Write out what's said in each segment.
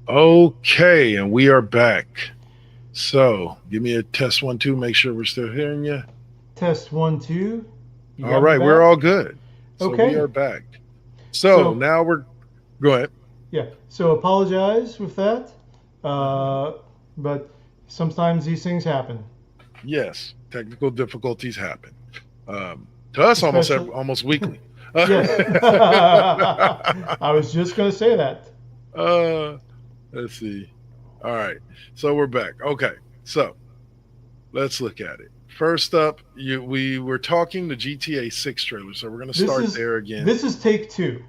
Okay, and we are back. So, give me a test 1 2. Make sure we're still hearing you. Test 1 2. You All got me right, we're all back? good. So we are Okay. back. So So, now we're go ahead. yeah. So apologize with that. Mhm. Uh, but sometimes these things happen. Yes, technical difficulties happen. To us, Especially, almost weekly. yes. I was just going to say that. uh, let's see. All right, so we're back. Okay, so let's look at it. First up, we were talking the GTA 6 trailer, so we're going to This start is there again. this is take two.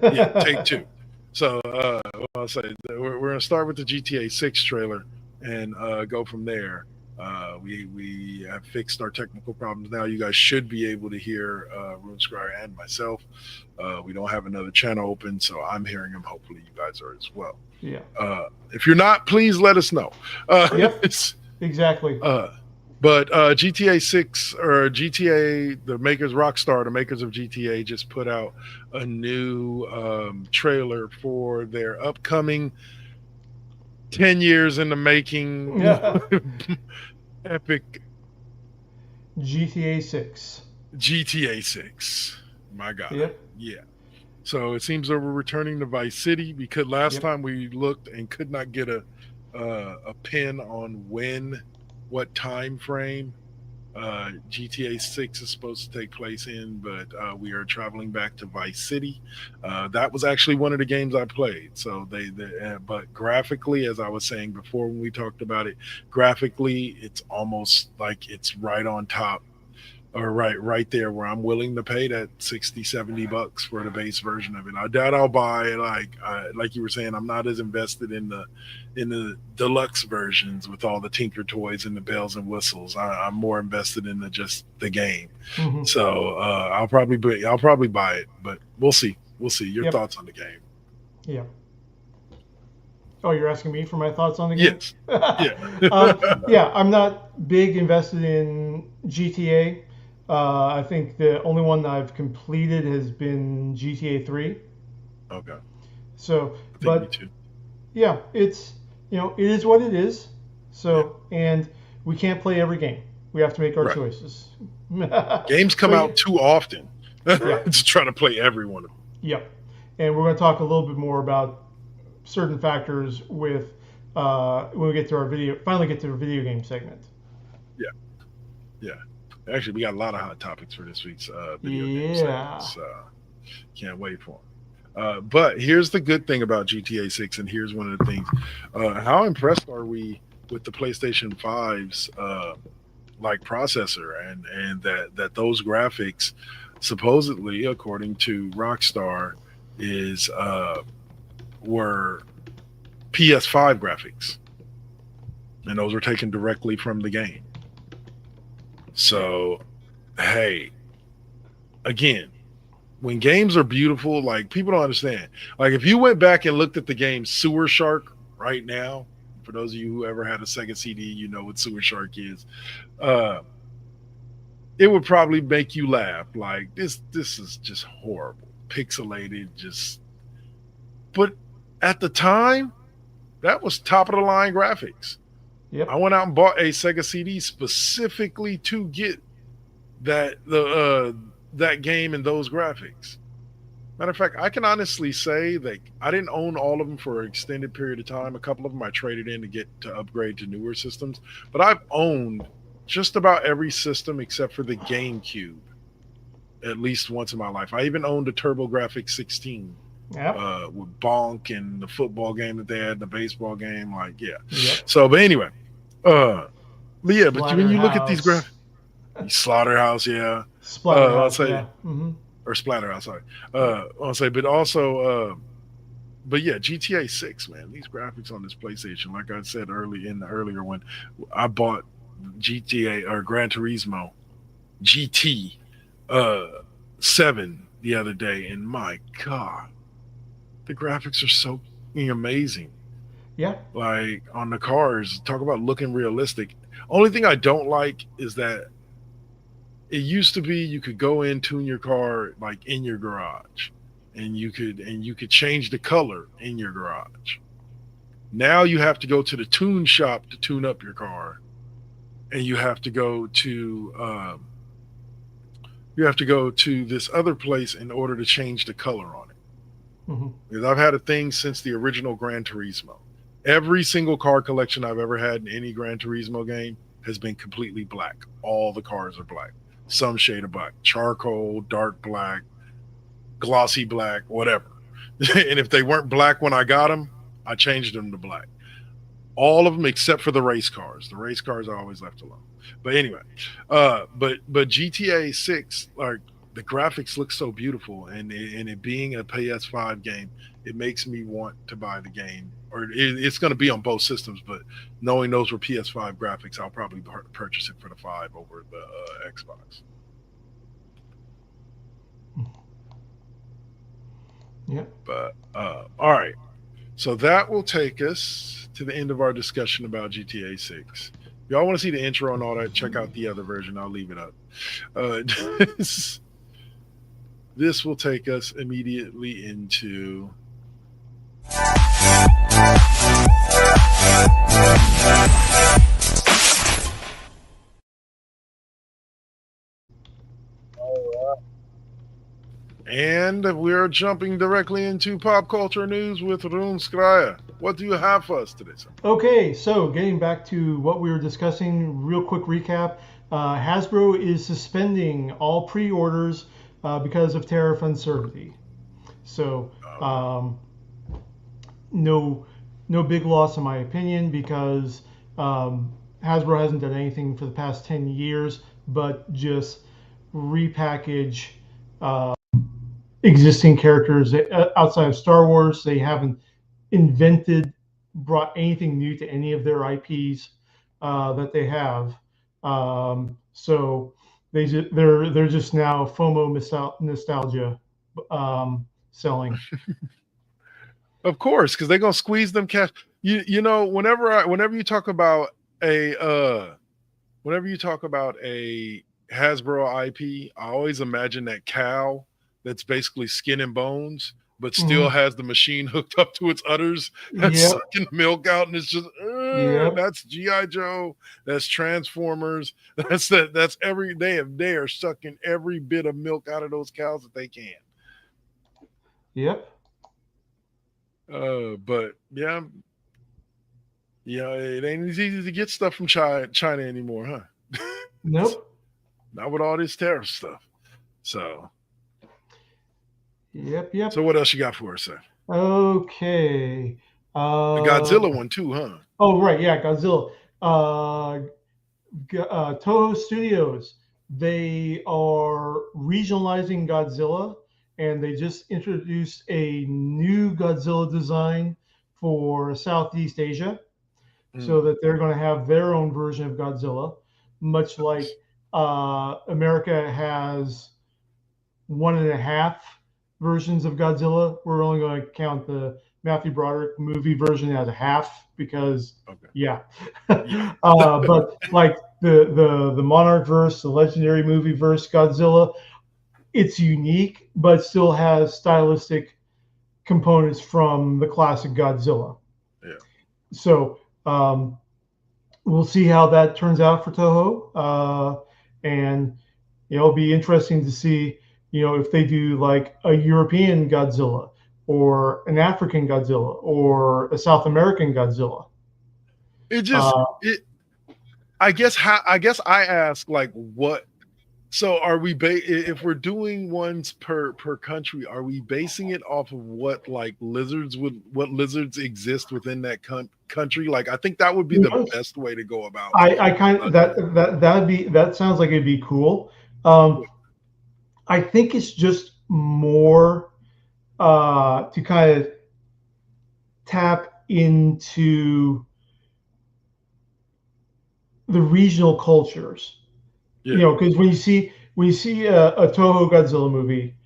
Yeah, take two. So I'll say we're going to start with the GTA 6 trailer and go from there. We have fixed our technical problems now. You guys should be able to hear RuneScribe and myself. We don't have another channel open, so I'm hearing them. Hopefully, you guys are as well. Yeah. If you're not, please let us know. Yep. Exactly. Uh, but GTA 6 or GTA, the makers, Rockstar, the makers of GTA, just put out a new trailer for their upcoming 10 years in the making epic GTA 6. GTA 6. My God. Yep. Yeah. So it seems that we're returning to Vice City because last Yep. time we looked and could not get a pin on what time frame GTA 6 is supposed to take place in, but we are traveling back to Vice City. That was actually one of the games I played. So but graphically, as I was saying before when we talked about it, graphically, it's almost like it's right on top or right there where I'm willing to pay that 60 $70 for the base version of it. I doubt I'll buy it like you were saying, I'm not as invested in the deluxe versions with all the tinker toys and the bells and whistles. I'm more invested in just the game. Hmm. So I'll probably buy it, but we'll see your Yep. thoughts on the game. Yeah. Oh, you're asking me for my thoughts on the game? Yes. Yeah. Yeah, I'm not big invested in GTA. I think the only one that I've completed has been GTA 3. Okay. So, I think me but too. yeah, it's it is what it is. Yeah. So, and we can't play every game. We have to make our Right. choices. Games So come out too often yeah, to try to play every one of them. yep. And we're going to talk a little bit more about certain factors with when we get to our video. Finally, get to the video game segment. Yeah. Yeah. Actually, we got a lot of hot topics for this week's video game Yeah. segments. Can't wait for them. But here's the good thing about GTA 6, and here's one of the things. How impressed are we with the PlayStation 5's like processor and that those graphics supposedly, according to Rockstar, is were PS5 graphics, and those were taken directly from the game. Yeah. So, hey, again, when games are beautiful, like people don't understand. Like if you went back and looked at the game Sewer Shark right now, for those of you who ever had a Sega CD, you know what Sewer Shark is. Uh, it would probably make you laugh. Like this is just horrible, pixelated, just. But at the time, that was top of the line graphics. I Yep. went out and bought a Sega CD specifically to get that game and those graphics. Matter of fact, I can honestly say that I didn't own all of them for an extended period of time. A couple of them I traded in to get to upgrade to newer systems, but I've owned just about every system except for the GameCube at least once in my life. I even owned a TurboGrafx 16 Yep. with Bonk and the football game that they had, the baseball game. Like, yeah. Yep. So, but anyway, uh, but yeah, but when you look at these Splatterhouse. graphics, Slaughterhouse, yeah. I'll Splatterhouse. say Yeah. Hmm. or Splatterhouse, sorry. Yep. I'll say, but also, but yeah, GTA 6, man, these graphics on this PlayStation, like I said earlier when I bought GTA or Gran Turismo GT uh 7 the other day, and my God, the graphics are so amazing. Yeah. Like on the cars, talk about looking realistic. Only thing I don't like is that it used to be you could go in tune your car like in your garage, and you could change the color in your garage. Now you have to go to the tune shop to tune up your car, and you have to go to this other place in order to change the color on it. Hmm. Because I've had a thing since the original Gran Turismo. Every single car collection I've ever had in any Gran Turismo game has been completely black. All the cars are black. Some shade of black. Charcoal, dark black, glossy black, whatever. And if they weren't black when I got them, I changed them to black. All of them except for the race cars. The race cars I always left alone. But anyway, but GTA 6, like, the graphics look so beautiful, and it being a PS5 game, it makes me want to buy the game. Or it's going to be on both systems, but knowing those were PS5 graphics, I'll probably purchase it for the five over the Xbox. Yeah. But all right, so that will take us to the end of our discussion about GTA 6. If y'all want to see the intro and all that, check out the other version. I'll leave it up. Uh, this will take us immediately into. And we're jumping directly into pop culture news with Rune Skraya. What do you have for us today, sir? Okay, so getting back to what we were discussing, real quick recap. Hasbro is suspending all pre-orders because of tariff uncertainty. So no, no big loss in my opinion, because Hasbro hasn't done anything for the past 10 years, but just repackage existing characters outside of Star Wars. They haven't brought anything new to any of their IPs that they have. So they're just now FOMO nostalgia selling. Of course, because they're gonna squeeze them cash. You know, whenever you talk about a whenever you talk about a Hasbro IP, I always imagine that cow that's basically skin and bones, but still Mhm. has the machine hooked up to its udders that's Yep, sucking milk out, and it's just yep, that's GI Joe, that's Transformers, that's every they are sucking every bit of milk out of those cows that they can. yep. But yeah, yeah, it ain't as easy to get stuff from China anymore, huh? Nope. Not with all this tariff stuff. So, Yep, so yep. what else you got for us, sir? Okay. The Uh, Godzilla one too, huh? oh, right. Yeah, Godzilla. Uh, Toho Studios, they are regionalizing Godzilla, and they just introduced a new Godzilla design for Southeast Asia, so Mm, that they're going to have their own version of Godzilla, much like America has one and a half versions of Godzilla. We're only going to count the Matthew Broderick movie version as a half because, okay. yeah. Yeah. But like the Monarch verse, the legendary movie verse Godzilla, it's unique, but still has stylistic components from the classic Godzilla. Yeah. So we'll see how that turns out for Toho, and it'll be interesting to see, if they do like a European Godzilla or an African Godzilla or a South American Godzilla. It just Uh, it. I guess I ask, like, what. So are we if we're doing ones per country, are we basing it off of what lizards exist within that country? Like, I think that would be the yes, best way to go about. I kind of that sounds like it'd be cool. Um, I think it's just more to kind of tap into the regional cultures. Yeah. Because when you see a Toho Godzilla movie,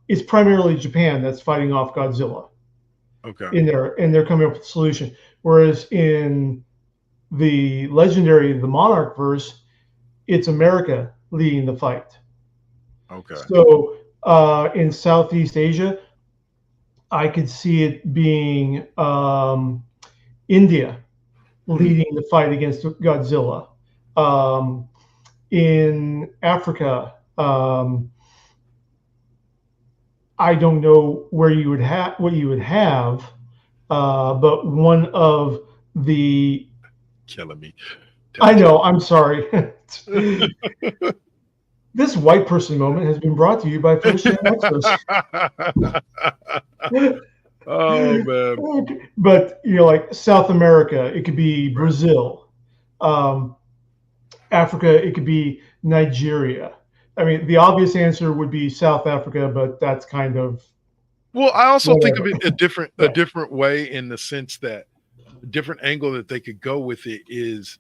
it's primarily Japan that's fighting off Godzilla Okay. and they're coming up with a solution. Whereas in the legendary, the Monarch verse, it's America leading the fight. Okay. So in Southeast Asia, I could see it being India Hmm. leading the fight against Godzilla. Um, in Africa, I don't know where you would have what you would have, but one of the Killing me. I Tell know. I'm sorry. This white person moment has been brought to you by First Gen Extras. Oh man. But like South America, it could be Right. Brazil. Um, Africa, it could be Nigeria. I mean, the obvious answer would be South Africa, but that's kind of Well, I also think of whatever. it a Right. different way in the sense that a different angle that they could go with it is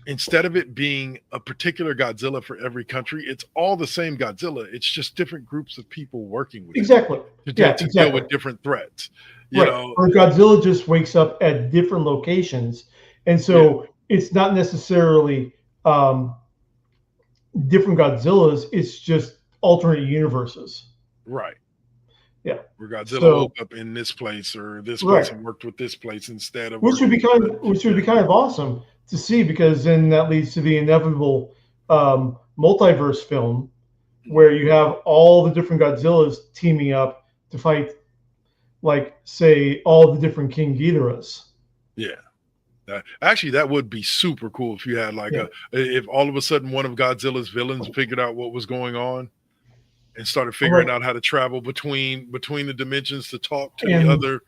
instead of it being a particular Godzilla for every country, it's all the same Godzilla. It's just different groups of people working with it Exactly. Yeah, to deal exactly. with different threats. You Right. know, Or Godzilla just wakes up at different locations. And yeah, so it's not necessarily um, different Godzillas, it's just alternate universes. right. Yeah. Where Godzilla So, woke up in this place or this place right. and worked with this place instead of Which would working be with the which would yeah, be kind of awesome to see because then that leads to the inevitable multiverse film mhm, where you have all the different Godzillas teaming up to fight, like say all the different King Ghidorahs. yeah. Actually, that would be super cool if you had like Yeah. a if all of a sudden one of Godzilla's villains figured out what was going on and started figuring Right. out how to travel between the dimensions to talk to the And other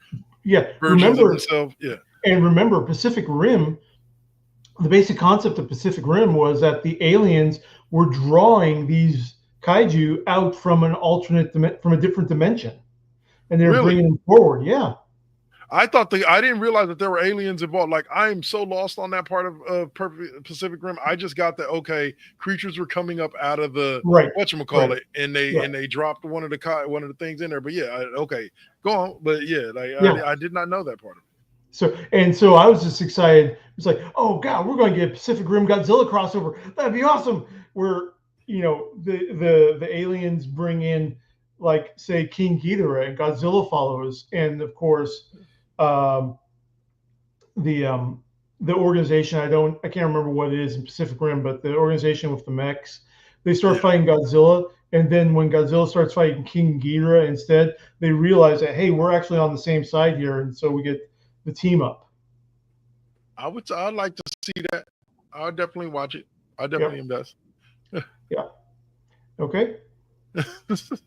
yeah, versions of himself. Yeah, remember Pacific Rim, the basic concept of Pacific Rim was that the aliens were drawing these kaiju out from an from a different dimension, and they're really. bringing them forward. Yeah, I didn't realize that there were aliens involved. Like I am so lost on that part of Pacific Rim. I just got that okay, creatures were coming up out of the right, right, whatchamacallit, yeah, and they dropped one of the things in there. But yeah, okay, go on. But yeah, like yeah. I did not know that part of So I was just excited. It's like, oh god, we're going to get a Pacific Rim Godzilla crossover. That'd be awesome. Where the aliens bring in like say King Ghidorah and Godzilla follows, and of course um, the um, the organization I can't remember what it is in Pacific Rim, but the organization with the mechs, they it. start Yeah. fighting Godzilla, and then when Godzilla starts fighting King Ghidorah instead, they realize that hey, we're actually on the same side here, and so we get the team up. I'd like to see that. I'll definitely watch it. I definitely Yep. invest. Yeah. Okay.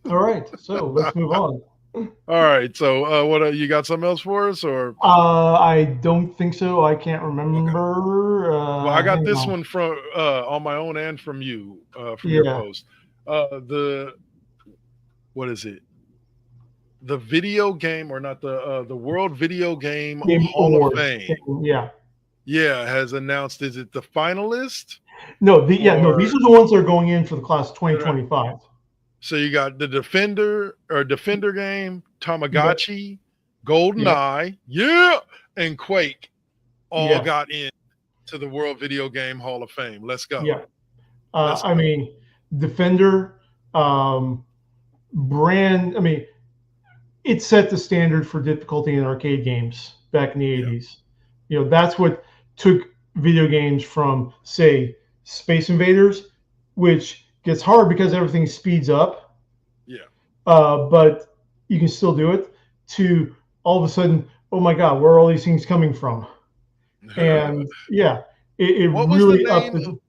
All right. So let's move on. All right. So, what you got? Something else for us, or I don't think so. I can't okay? remember. Well, I got Hang this on. one from on my own and from you from your Yeah. post. The what is it? The video game or not the World Video Game Game Hall of Awards. Fame. Yeah. Yeah, has announced. Is it the finalist No. No. These or are the ones that are going in for the class uh, 2025. so you got the Defender game, Yep. Tamagotchi, Golden Yep. Eye, yeah, and Quake all Yes. got in to the World Video Game Hall of Fame. Let's go. Yeah. Let's I go. mean, Defender, um, brand. I mean, it set the standard for difficulty in arcade games back in the Yeah. 80s. That's what took video games from, say, Space Invaders, which gets hard because everything speeds up, Yeah. but you can still do it, to all of a sudden, oh my God, where are all these things coming from? And yeah, it What was the really upped name the. of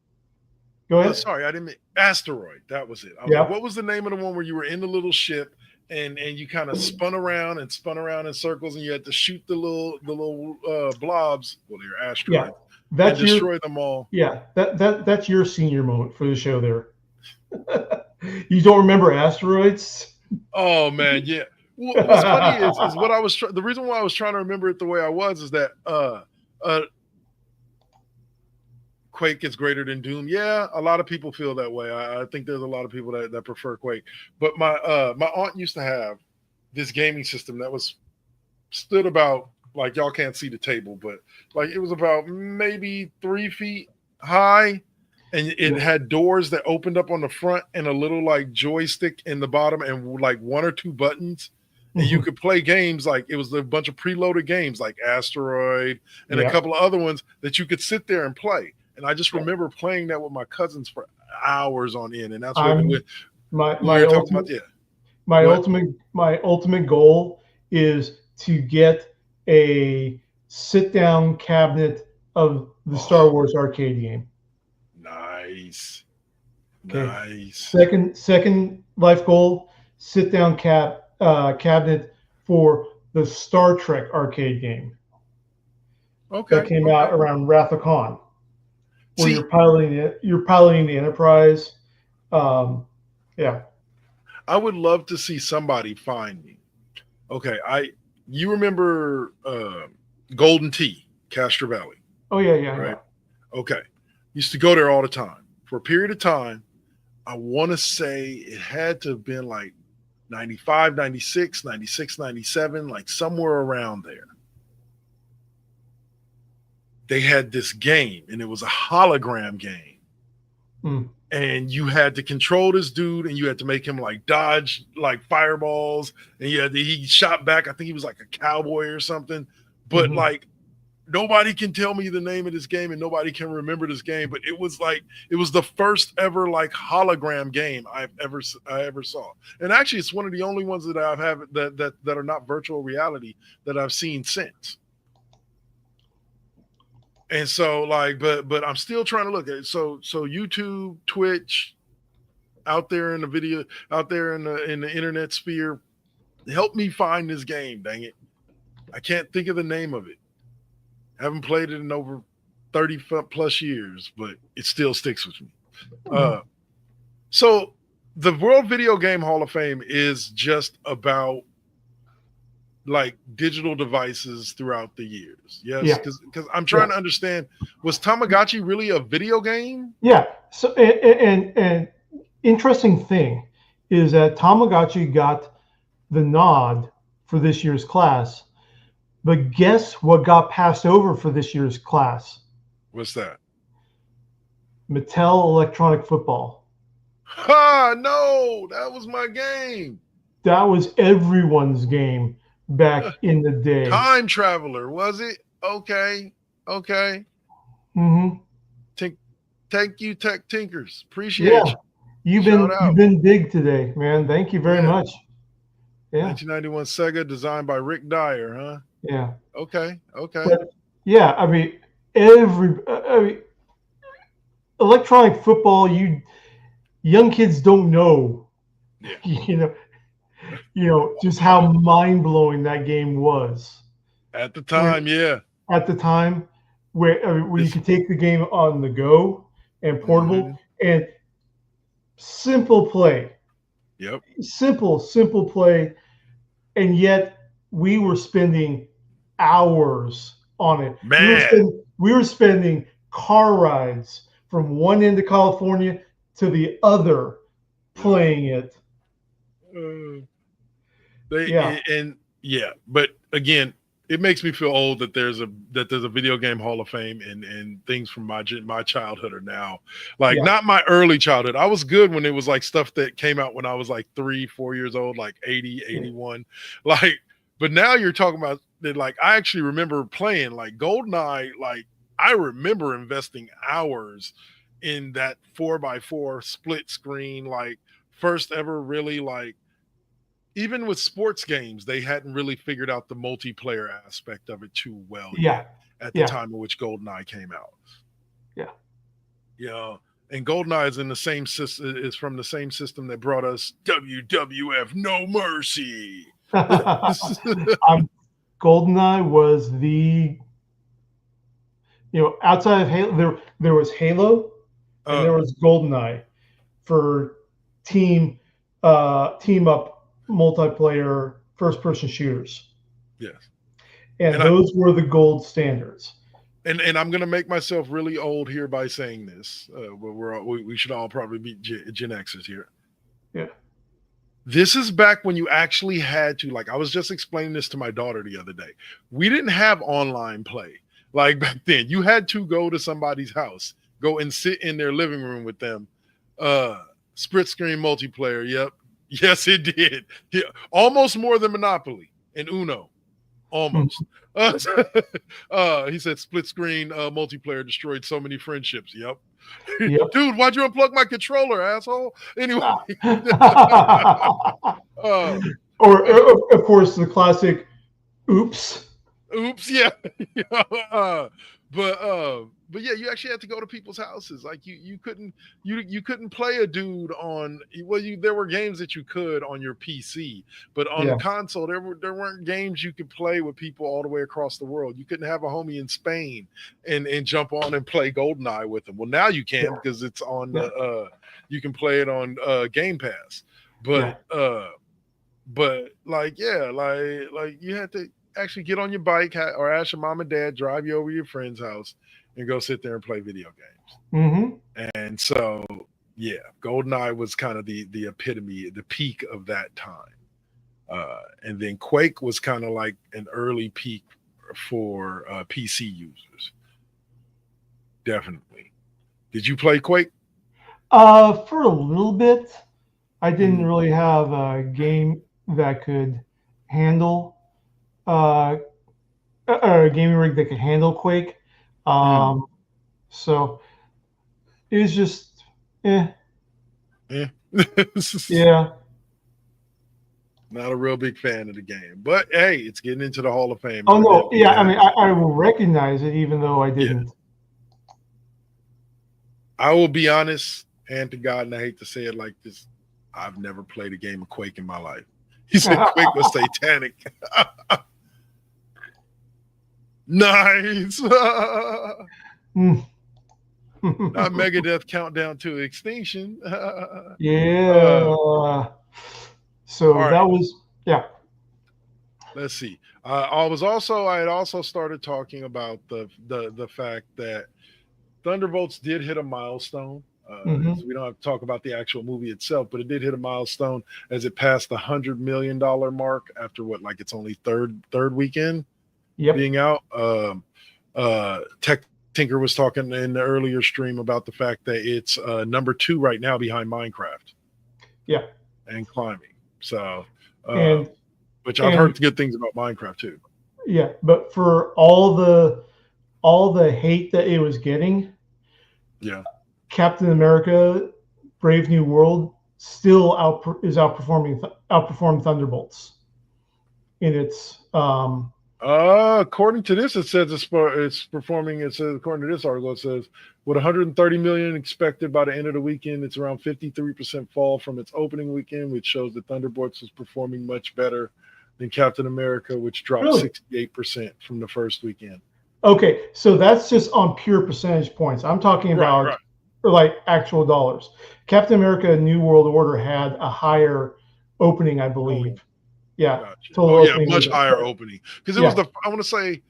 Go ahead. sorry, I didn't mean Asteroid. That was it. I was like, Yeah. what was the name of the one where you were in the little ship and you kind of spun around in circles and you had to shoot the little blobs, well, they're Yeah. asteroids, and That's your destroy them all. Yeah, that's your senior moment for the show there. You don't remember asteroids? Oh man, yeah. Well, what's funny is what I was the reason why I was trying to remember it the way I was is that uh Quake is greater than Doom. Yeah, a lot of people feel that way. I think there's a lot of people that prefer Quake. But my aunt used to have this gaming system that was stood about like y'all can't see the table, but like it was about maybe 3 feet high, and it Yeah. had doors that opened up on the front and a little like joystick in the bottom and like one or two buttons. and you could play games like it was a bunch of preloaded games like Asteroid and a Yeah. couple of other ones that you could sit there and play. And I just remember playing that with my cousins for hours on end. And that's what I'm my we my were talking about. ultimate Yeah. my Go ahead. ultimate goal is to get a sit down cabinet of the Star Oh, Wars arcade game. nice. Okay. Nice. Second life goal, sit down cabinet for the Star Trek arcade game that Okay. came Okay. out around Wrath of Khan, where See, you're piloting the Enterprise. Um, yeah. I would love to see somebody find me. Okay. You remember Golden Tee, Castro Valley, Oh yeah, yeah, right? yeah. Okay. Used to go there all the time. For a period of time, I want to say it had to have been like 95, 96, 96, 97, like somewhere around there. They had this game and it was a hologram game. Mm. And you had to control this dude and you had to make him like dodge like fireballs. And he shot back. I think he was like a cowboy or something. But Mm-hmm. like nobody can tell me the name of this game and nobody can remember this game. But it was the first ever like hologram game I ever saw. And actually it's one of the only ones that I've have that are not virtual reality that I've seen since. And so like, but I'm still trying to look at it. So YouTube, Twitch, out there in the video, out there in the internet sphere, help me find this game. Dang it, I can't think of the name of it. I haven't played it in over 30 plus years, but it still sticks with me. So the World Video Game Hall of Fame is just about like digital devices throughout the years. Yes, Yeah. because I'm trying to understand, was Tamagotchi really a video game? Yeah. So and interesting thing is that Tamagotchi got the nod for this year's class, but guess what got passed over for this year's class? What's that? Mattel Electronic Football. Ha! No, that was my game. That was everyone's game back in the day. Time Traveler, was it? Okay. Okay. Mm-hmm. Thank you, Tech Tinkers. Appreciate Yeah, you. Shout you've out. been big today, man. Thank you very Yeah. much. Yeah, 1991 Sega, designed by Rick Dyer, huh? yeah. Okay. Okay. But yeah, I mean, I mean, electronic football. You young kids don't know, Yeah. just how mind blowing that game was At the where, time, yeah. at the time, where you This. could take the game on the go and portable Mhm. and simple play, Yep. simple play, and yet we were spending hours on it. Man. We were spending car rides from one end of California to the other Yep. playing it. Uh, Yeah, but again, it makes me feel old that there's a video game hall of fame and things from my childhood are now like yeah, not my early childhood. I was good when it was like stuff that came out when I was like 3-4 years old, like 80, 81. Like, but now you're talking about that. Like, I actually remember playing like GoldenEye. Like, I remember investing hours in that 4x4 split screen, like first ever really like, even with sports games, they hadn't really figured out the multiplayer aspect of it too well yeah, yet at the yeah, time in which GoldenEye came out. yeah. Yeah. And GoldenEye is in the same system, is from the same system that brought us WWF No Mercy. GoldenEye was the outside of Halo, there was Halo, and there was GoldenEye for team team up multiplayer first person shooters, yes. and those were the gold standards. And I'm going to make myself really old here by saying this. We should all probably be Gen Xers here. Yeah. This is back when you actually had to, like, I was just explaining this to my daughter the other day. We didn't have online play. Like back then, you had to go to somebody's house, go and sit in their living room with them. Split screen multiplayer. Yep. Yes, it did. Yeah, almost more than Monopoly and Uno. Almost. He said split screen multiplayer destroyed so many friendships. Yep. Yep. Dude, why'd you unplug my controller, asshole? Anyway. uh, Or of course the classic oops. Oops, yeah. But yeah, you actually had to go to people's houses. Like you couldn't play a dude on there were games that you could on your PC, but on the console there weren't games you could play with people all the way across the world. You couldn't have a homie in Spain and jump on and play GoldenEye with them. Well, now you can because it's on the you can play it on Game Pass. But like you had to actually get on your bike or ask your mom and dad drive you over to your friend's house and go sit there and play video games. Mm-hmm. And so, yeah, GoldenEye was kind of the epitome, the peak of that time. And then Quake was kind of like an early peak for PC users. Definitely. Did you play Quake? For a little bit. I didn't really have a game that could handle a gaming rig that could handle Quake. So it was just yeah. Not a real big fan of the game, but hey, it's getting into the Hall of Fame. Oh no, yeah. I mean, I will recognize it even though I didn't. Yeah. I will be honest, and to God, and I hate to say it like this, I've never played a game of Quake in my life. He said Quake was satanic. Nice. Not Megadeth Countdown to Extinction. Yeah. So that was Let's see. I had also started talking about the fact that Thunderbolts did hit a milestone. So we don't have to talk about the actual movie itself, but it did hit a milestone as it passed the $100 million mark after it's only third weekend being out. Tech Tinker was talking in the earlier stream about the fact that it's number 2 right now behind Minecraft. Yeah. And climbing. So, which I've heard good things about Minecraft too. Yeah, but for all the hate that it was getting, Captain America: Brave New World still outperformed Thunderbolts in its. According to this, it says it's performing. It says according to this article, it says with 130 million expected by the end of the weekend, it's around 53% fall from its opening weekend, which shows that Thunderbolts is performing much better than Captain America, which dropped 68% from the first weekend. Okay, so that's just on pure percentage points. I'm talking about like actual dollars. Captain America: New World Order had a higher opening, I believe. Gotcha. Much higher opening because it was I want to say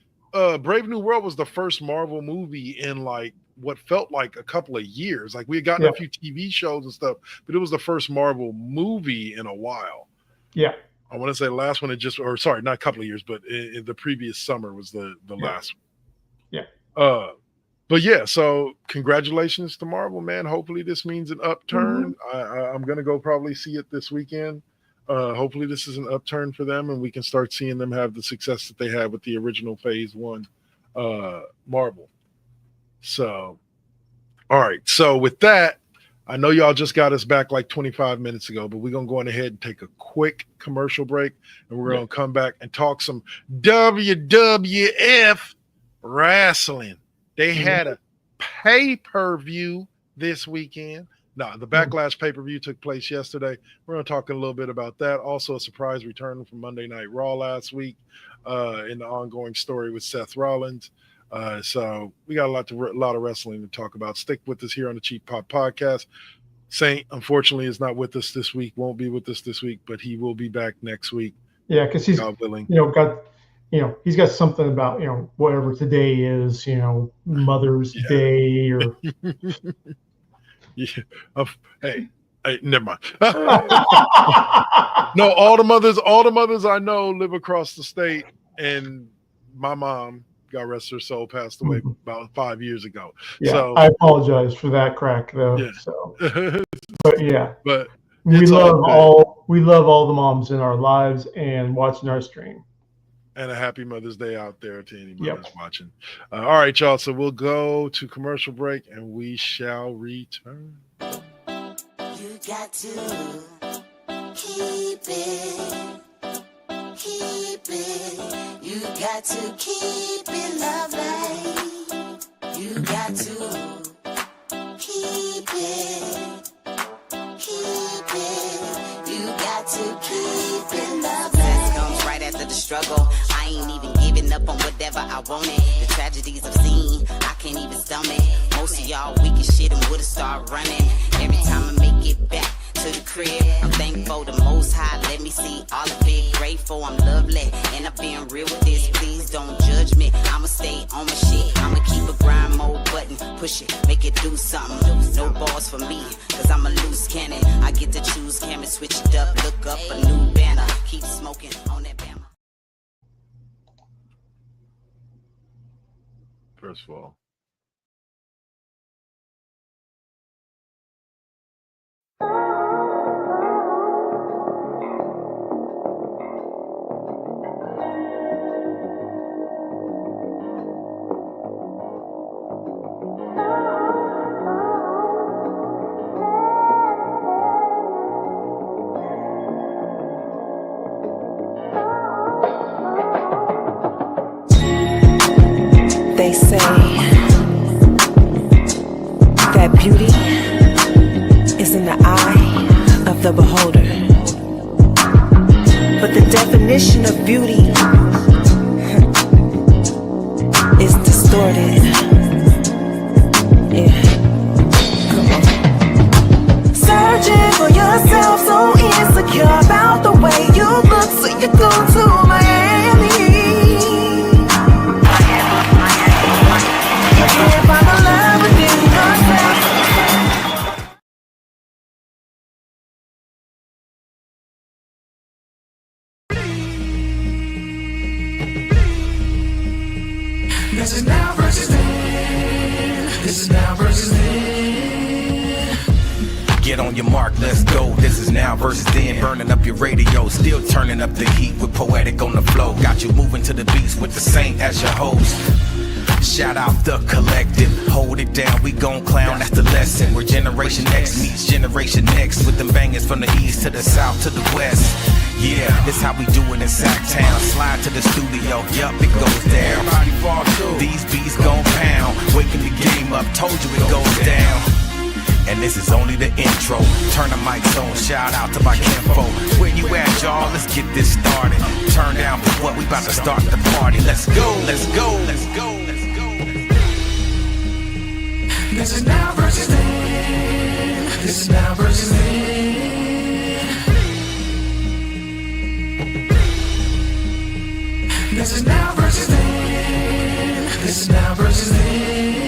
Brave New World was the first Marvel movie in like what felt like a couple of years. Like we had gotten a few TV shows and stuff, but it was the first Marvel movie in a while. Yeah. I want to say the last one not a couple of years, but in the previous summer was the last one. Yeah. But yeah, so congratulations to Marvel, man. Hopefully this means an upturn. I'm going to go probably see it this weekend. Hopefully this is an upturn for them and we can start seeing them have the success that they had with the original Phase 1 Marvel. So, all right. So with that, I know y'all just got us back like 25 minutes ago, but we're going to go on ahead and take a quick commercial break and we're going to come back and talk some WWF wrestling. They had a pay-per-view this weekend. No, the Backlash pay-per-view took place yesterday. We're going to talk a little bit about that. Also, a surprise return from Monday Night Raw last week in the ongoing story with Seth Rollins. So we got a lot of wrestling to talk about. Stick with us here on the Cheap Pop Podcast. Saint, unfortunately, is not with us this week. Won't be with us this week, but he will be back next week. Yeah, because he's he's got something about whatever today is, Mother's Day or. Hey, never mind. No, all the mothers I know live across the state, and my mom, God rest her soul, passed away about 5 years ago. Yeah, so I apologize for that crack, though. Yeah. So, but yeah, but It's all good. we love all the moms in our lives and watching our stream. And a happy Mother's Day out there to any mothers Yep. watching. All right, y'all. So we'll go to commercial break and we shall return. You got to keep it. Keep it. You got to keep it lovely. You got to keep it. Keep it. You got to keep it lovely. Sex comes right after the struggle. I ain't even giving up on whatever I wanted. The tragedies I've seen, I can't even stomach. Most of y'all weak as shit and would've started running. Every time I make it back to the crib, I'm thankful the Most High let me see all of it. Grateful I'm lovely, and I'm being real with this. Please don't judge me. I'ma stay on my shit. I'ma keep a grind mode button, push it, make it do something. No balls for me, cause I'm a loose cannon. I get to choose, camera switch it up, look up a new banner. Keep smoking on that banner. First of all, they say that beauty is in the eye of the beholder. But the definition of beauty is distorted. Yeah. Come on. Searching for yourself, so insecure about the way you look, so you go to Miami. You can't find the love within yourself. This is now versus then. This is now versus then. Get on your mark, let's go. This is now versus then. Burning up your radio, still turning up the heat with Poetic on the flow. Got you moving to the beats with the Saint as your host. Shout out the collective, hold it down, we gon' clown, that's the lesson. Where Generation X meets Generation Next, with them bangers from the east to the south to the west. Yeah, this how we do it in Sacktown. Slide to the studio, yup, it goes down. These beats gon' pound, waking the game up, told you it goes down. And this is only the intro. Turn the mics on, shout out to my kinfolk. Where you at, y'all? Let's get this started. Turn down for what? We about to start the party. Let's go, let's go, let's go, let's go. This is now versus then. This is now versus then. This is now versus then. This is now versus then.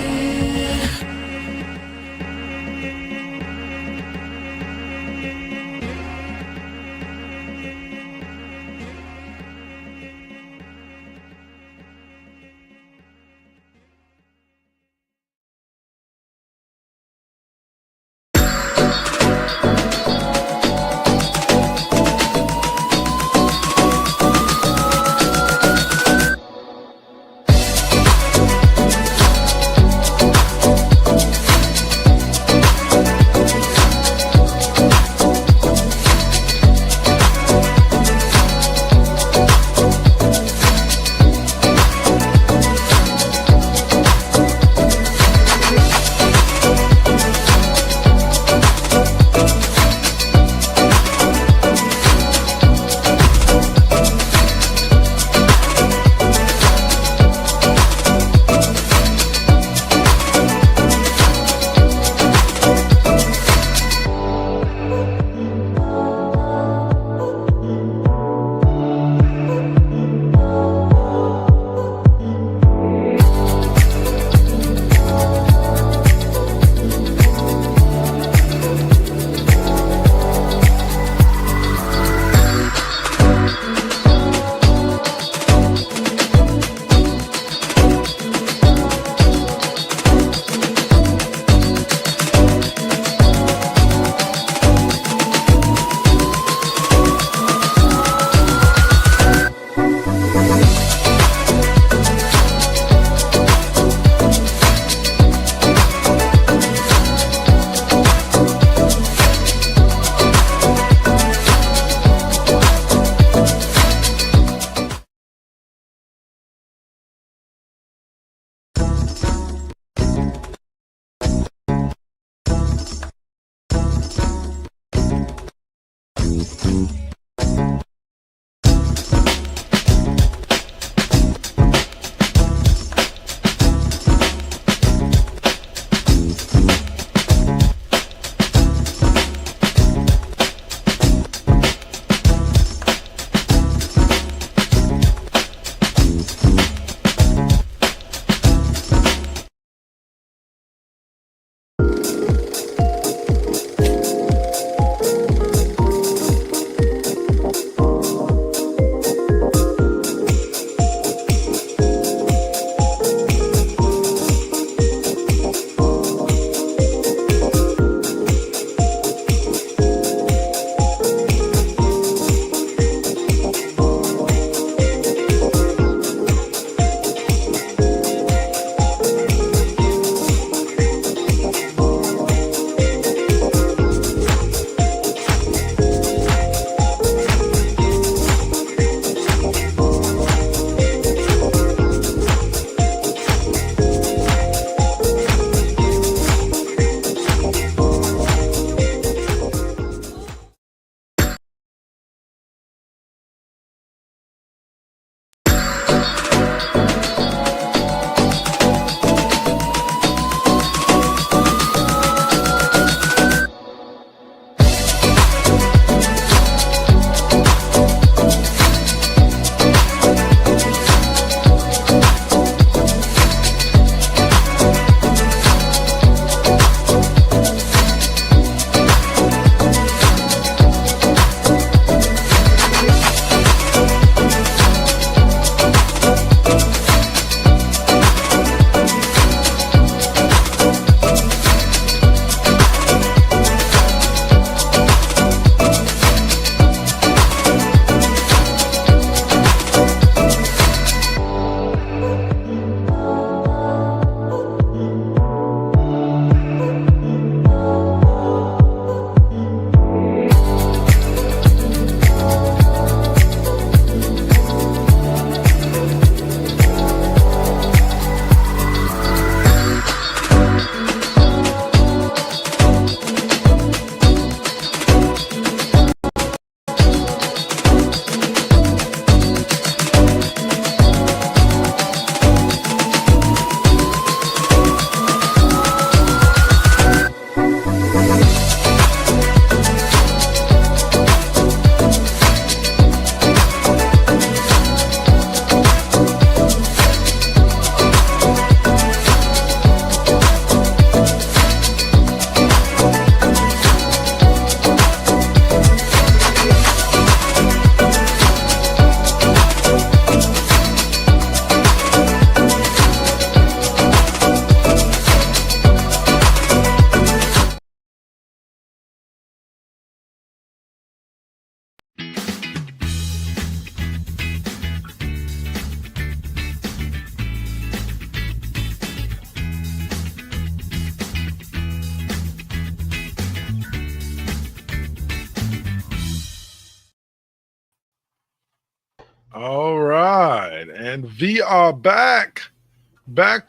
All right, and we are back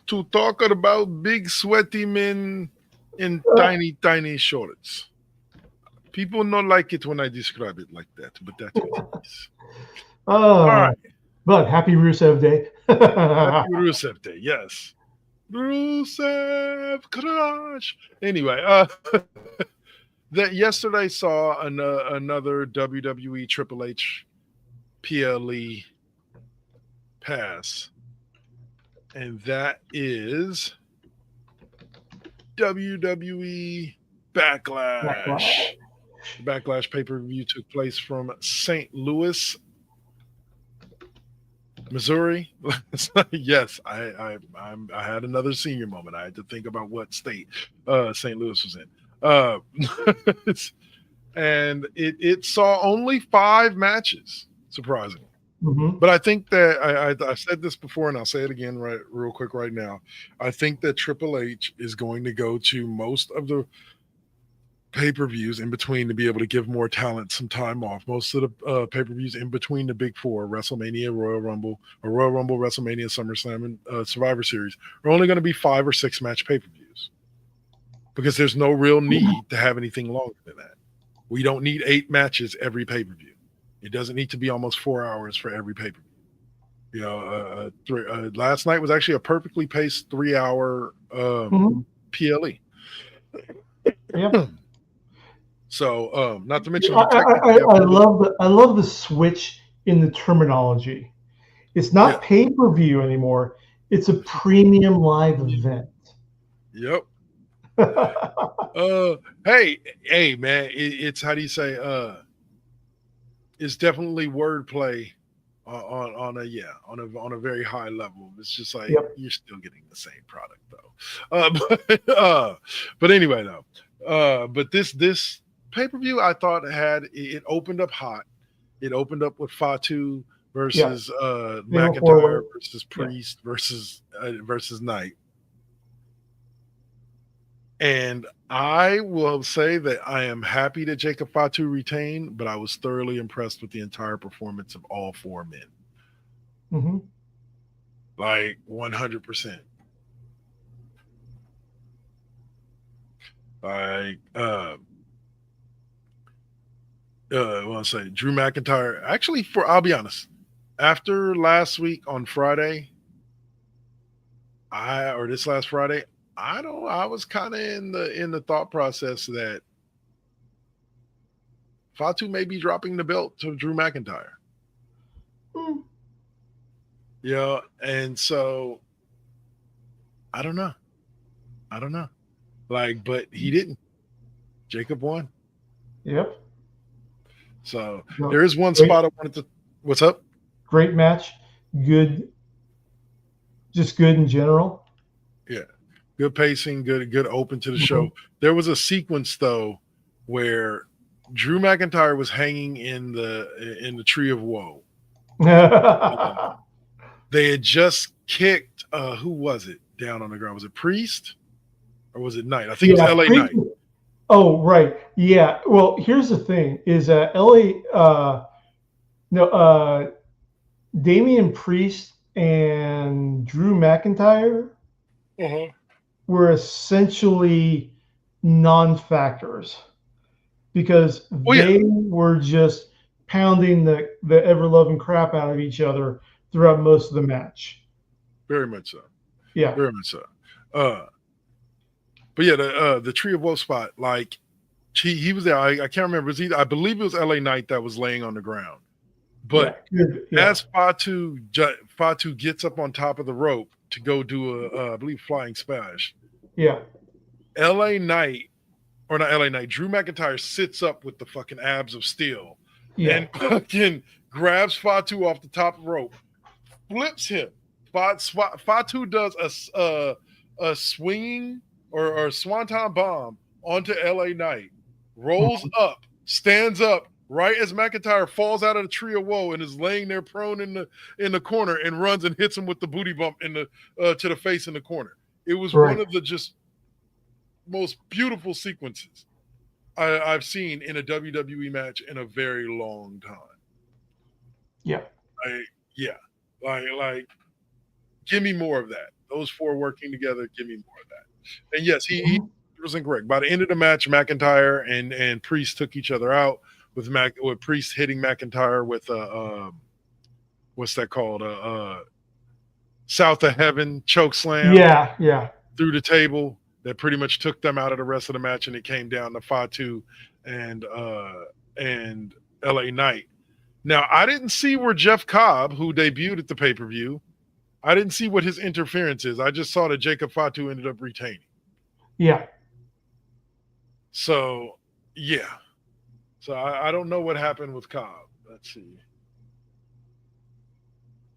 to talking about big sweaty men in tiny shorts. People don't like it when I describe it like that, but that's what it is. All right, But happy Rusev Day. happy Rusev Day, yes. Rusev Crush. Anyway, that yesterday saw another WWE Triple H PLE pass, and that is WWE Backlash. Backlash pay-per-view took place from St. Louis, Missouri. Yes, I had another senior moment. I had to think about what state St. Louis was in. And it saw only 5 matches, surprisingly. Mm-hmm. But I think that I said this before, and I'll say it again real quick right now. I think that Triple H is going to go to most of the pay-per-views in between to be able to give more talent some time off. Most of the pay-per-views in between the big 4, WrestleMania, Royal Rumble, WrestleMania, SummerSlam, and Survivor Series, are only going to be 5 or 6 match pay-per-views because there's no real need to have anything longer than that. We don't need 8 matches every pay-per-view. It doesn't need to be almost 4 hours for every pay-per-view. You know, last night was actually a perfectly paced 3-hour PLE. Yeah. So, not to mention, I love the switch in the terminology. It's not pay-per-view anymore. It's a premium live event. Yep. Hey, man, it's how do you say? It's definitely wordplay on a very high level. It's just like you're still getting the same product though. But anyway, though, but this pay-per-view I thought it opened up hot. It opened up with Fatu versus McIntyre versus Priest versus Knight. And I will say that I am happy that Jacob Fatu retained, but I was thoroughly impressed with the entire performance of all 4 men. Mm-hmm. Like 100%. Like, I'll say Drew McIntyre. Actually, I'll be honest, after last week on Friday, this last Friday, I was kind of in the thought process that Fatu may be dropping the belt to Drew McIntyre. Yeah, and so I don't know. Like, but he didn't. Jacob won. Yep. So there is one spot I wanted to. What's up? Great match. Good. Just good in general. Yeah. Good pacing, good open to the show. There was a sequence though where Drew McIntyre was hanging in the tree of woe. They had just kicked who was it down on the ground? Was it Priest or was it Knight? I think it was LA Knight. Oh, right. Yeah. Well, here's the thing: is Damian Priest and Drew McIntyre were essentially non-factors because they were just pounding the ever-loving crap out of each other throughout most of the match. Very much so. Yeah. Very much so. But yeah, the Tree of Woe spot, like he was there. I can't remember. I believe it was LA Knight that was laying on the ground. But as Fatu gets up on top of the rope to go do I believe flying splash. Yeah. LA Knight, or not LA Knight, Drew McIntyre sits up with the fucking abs of steel and fucking grabs Fatu off the top of the rope, flips him. Fatu does a swinging or swanton bomb onto LA Knight, rolls up, stands up right as McIntyre falls out of the Tree of Woe and is laying there prone in the corner and runs and hits him with the booty bump to the face in the corner. It was one of the just most beautiful sequences I've seen in a WWE match in a very long time. Yeah. Like give me more of that. Those 4 working together, give me more of that. And yes, he was incorrect. By the end of the match, McIntyre and Priest took each other out with Priest hitting McIntyre with what's that called? South of Heaven choke slam. Yeah. Through the table that pretty much took them out of the rest of the match, and it came down to Fatu and LA Knight. Now, I didn't see where Jeff Cobb, who debuted at the pay-per-view, I didn't see what his interference is. I just saw that Jacob Fatu ended up retaining. Yeah. So, yeah. So I don't know what happened with Cobb. Let's see.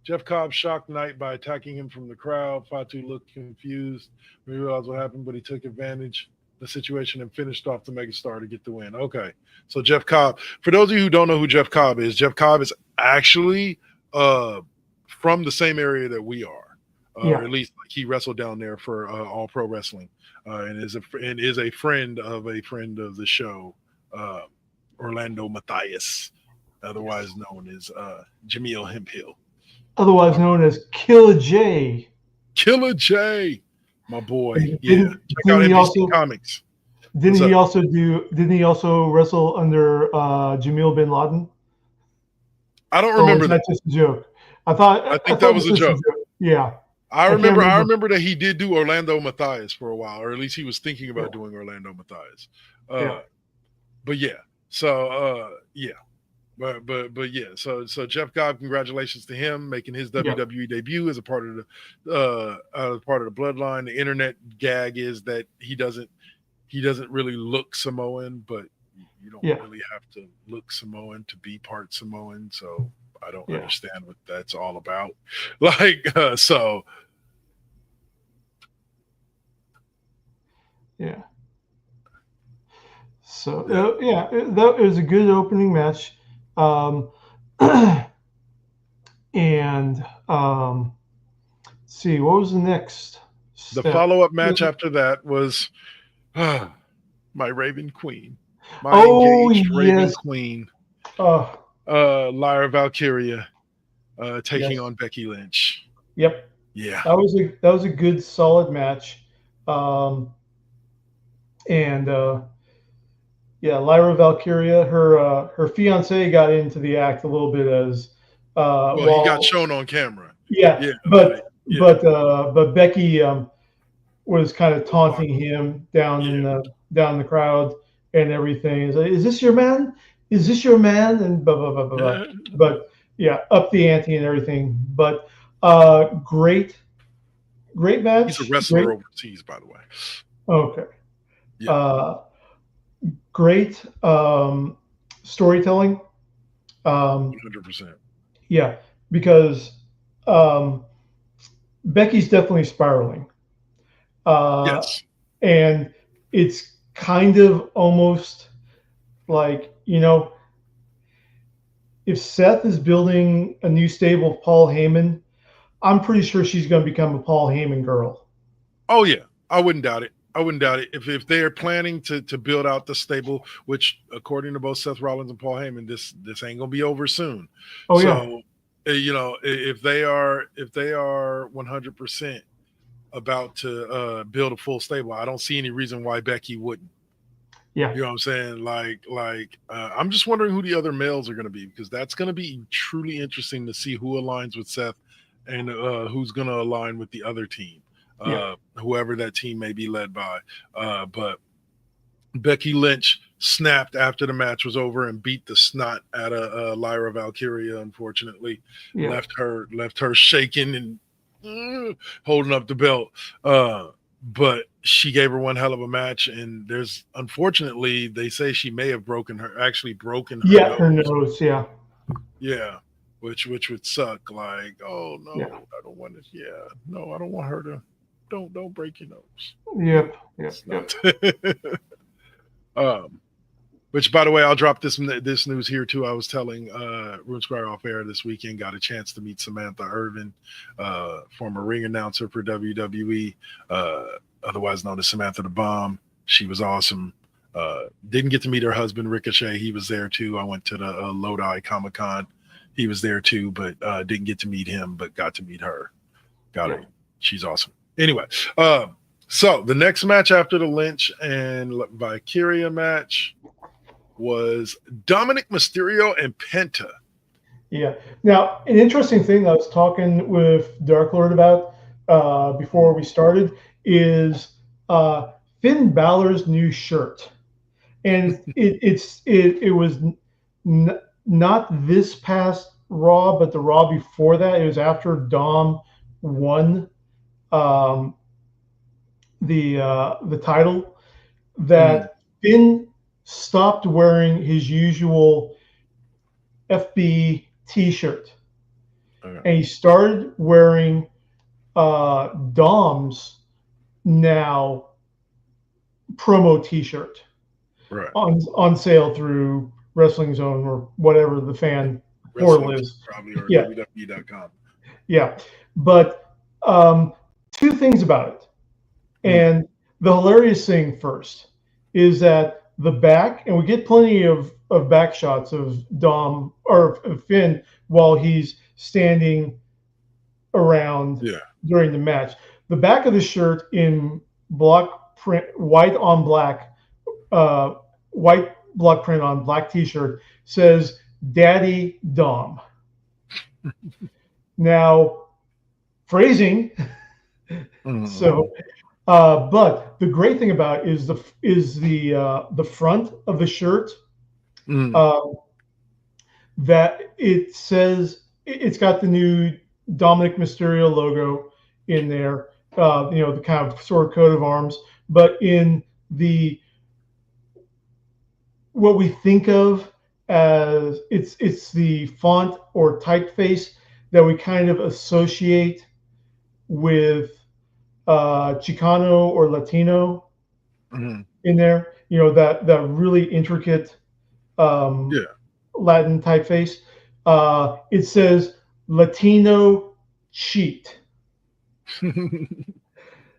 Jeff Cobb shocked Knight by attacking him from the crowd. Fatu looked confused. We realized what happened, but he took advantage of the situation and finished off the megastar to get the win. Okay. So Jeff Cobb, for those of you who don't know who Jeff Cobb is actually from the same area that we are. Or at least like he wrestled down there for All Pro Wrestling, and is a friend of the show, Orlando Matthias, otherwise known as Jameel Hemphill. Otherwise known as Killer J. Killer J, my boy. Yeah. Check out NBC Comics. Didn't What's he up? also do? Didn't he also wrestle under Jamil bin Laden? I don't Or was remember that. that just a joke? I thought I I think that thought it was was a just a joke. joke. Yeah, I I can't remember. I remember. remember that he did do Orlando Matthias for a while, or at least he was thinking about Yeah. doing Orlando Matthias. Yeah. But yeah. So yeah. But yeah. So Jeff Cobb, congratulations to him making his Yeah. WWE debut as a part of the bloodline. The internet gag is that he doesn't really look Samoan, but you don't Yeah. really have to look Samoan to be part Samoan. So I don't Yeah. understand what that's all about. Like so. Yeah. So that was a good opening match, and see what was the next The step. follow-up match after that was my Raven Queen, my Oh engaged Raven yes, Queen, uh, Lyra Valkyria, taking yes, on Becky Lynch. yep. Yeah, That was a good solid match, and yeah, Lyra Valkyria, her fiance got into the act a little bit as well, he got while shown on camera. yeah, Yeah, like yeah, but Becky was kind of was taunting blocking. him Yeah, down in the crowd and everything. He's like, "Is this your man? Is this your man?" And blah blah blah blah blah. But yeah, up the ante and everything. But great he's a match. Great. wrestler overseas, by the way. Okay. Yeah, Uh, great storytelling. Um, 100%. yeah, because um, Becky's definitely spiraling. Uh, Yes. and it's kind of almost like, if Seth is building a new stable of Paul Heyman, I'm pretty sure she's going to become a Paul Heyman girl. Oh yeah, I wouldn't doubt it. I wouldn't doubt it. If they are planning to build out the stable, which according to both Seth Rollins and Paul Heyman, this ain't gonna be over soon. Oh yeah, So if they are 100% about to build a full stable, I don't see any reason why Becky wouldn't. yeah, You know what I'm saying? I'm just wondering who the other males are going to be, because that's going to be truly interesting to see who aligns with Seth and who's going to align with the other team, yeah, whoever that team may be led by. But Becky Lynch snapped after the match was over and beat the snot out of Lyra Valkyria. Unfortunately, yeah, left her shaking and holding up the belt. But she gave her one hell of a match, and there's unfortunately they say she may have broken her yeah. nose. Her nose, yeah, Yeah, which would suck. Like, oh yeah, no, I don't want to. Yeah, no, I don't want her to. Don't break your nose. yep, yep, It's yep. not. um, which, by the way, I'll drop this news here too. I was telling Room Square off air this weekend. Got a chance to meet Samantha Irvin, former ring announcer for WWE, otherwise known as Samantha the Bomb. She was awesome. Didn't get to meet her husband Ricochet. He was there too. I went to the Lodi Comic Con. He was there too, but didn't get to meet him. But got to meet her. Got her. She's awesome. Anyway, so the next match after the Lynch and Valkyria match was Dominic Mysterio and Penta. Yeah. Now, an interesting thing I was talking with Dark Lord about before we started is Finn Balor's new shirt, and it was not this past Raw, but the Raw before that. It was after Dom won the title that Finn stopped wearing his usual FB T-shirt, and he started wearing Dom's now promo T-shirt, right, on sale through Wrestling Zone or whatever the fan portal is. Probably, or Yeah, WWE.com. yeah. But two things about it, and the hilarious thing first is that the back, and we get plenty of back shots of Dom or of Finn while he's standing around during the match. The back of the shirt in block print, white on black, white block print on black T-shirt says "Daddy Dom." Now, phrasing. So, but the great thing about it is the front of the shirt. That it says it's got the new Dominic Mysterio logo in there. The kind of sort of coat of arms, but in the what we think of as it's the font or typeface that we kind of associate with Chicano or Latino in there. That really intricate Latin typeface. It says Latino cheat.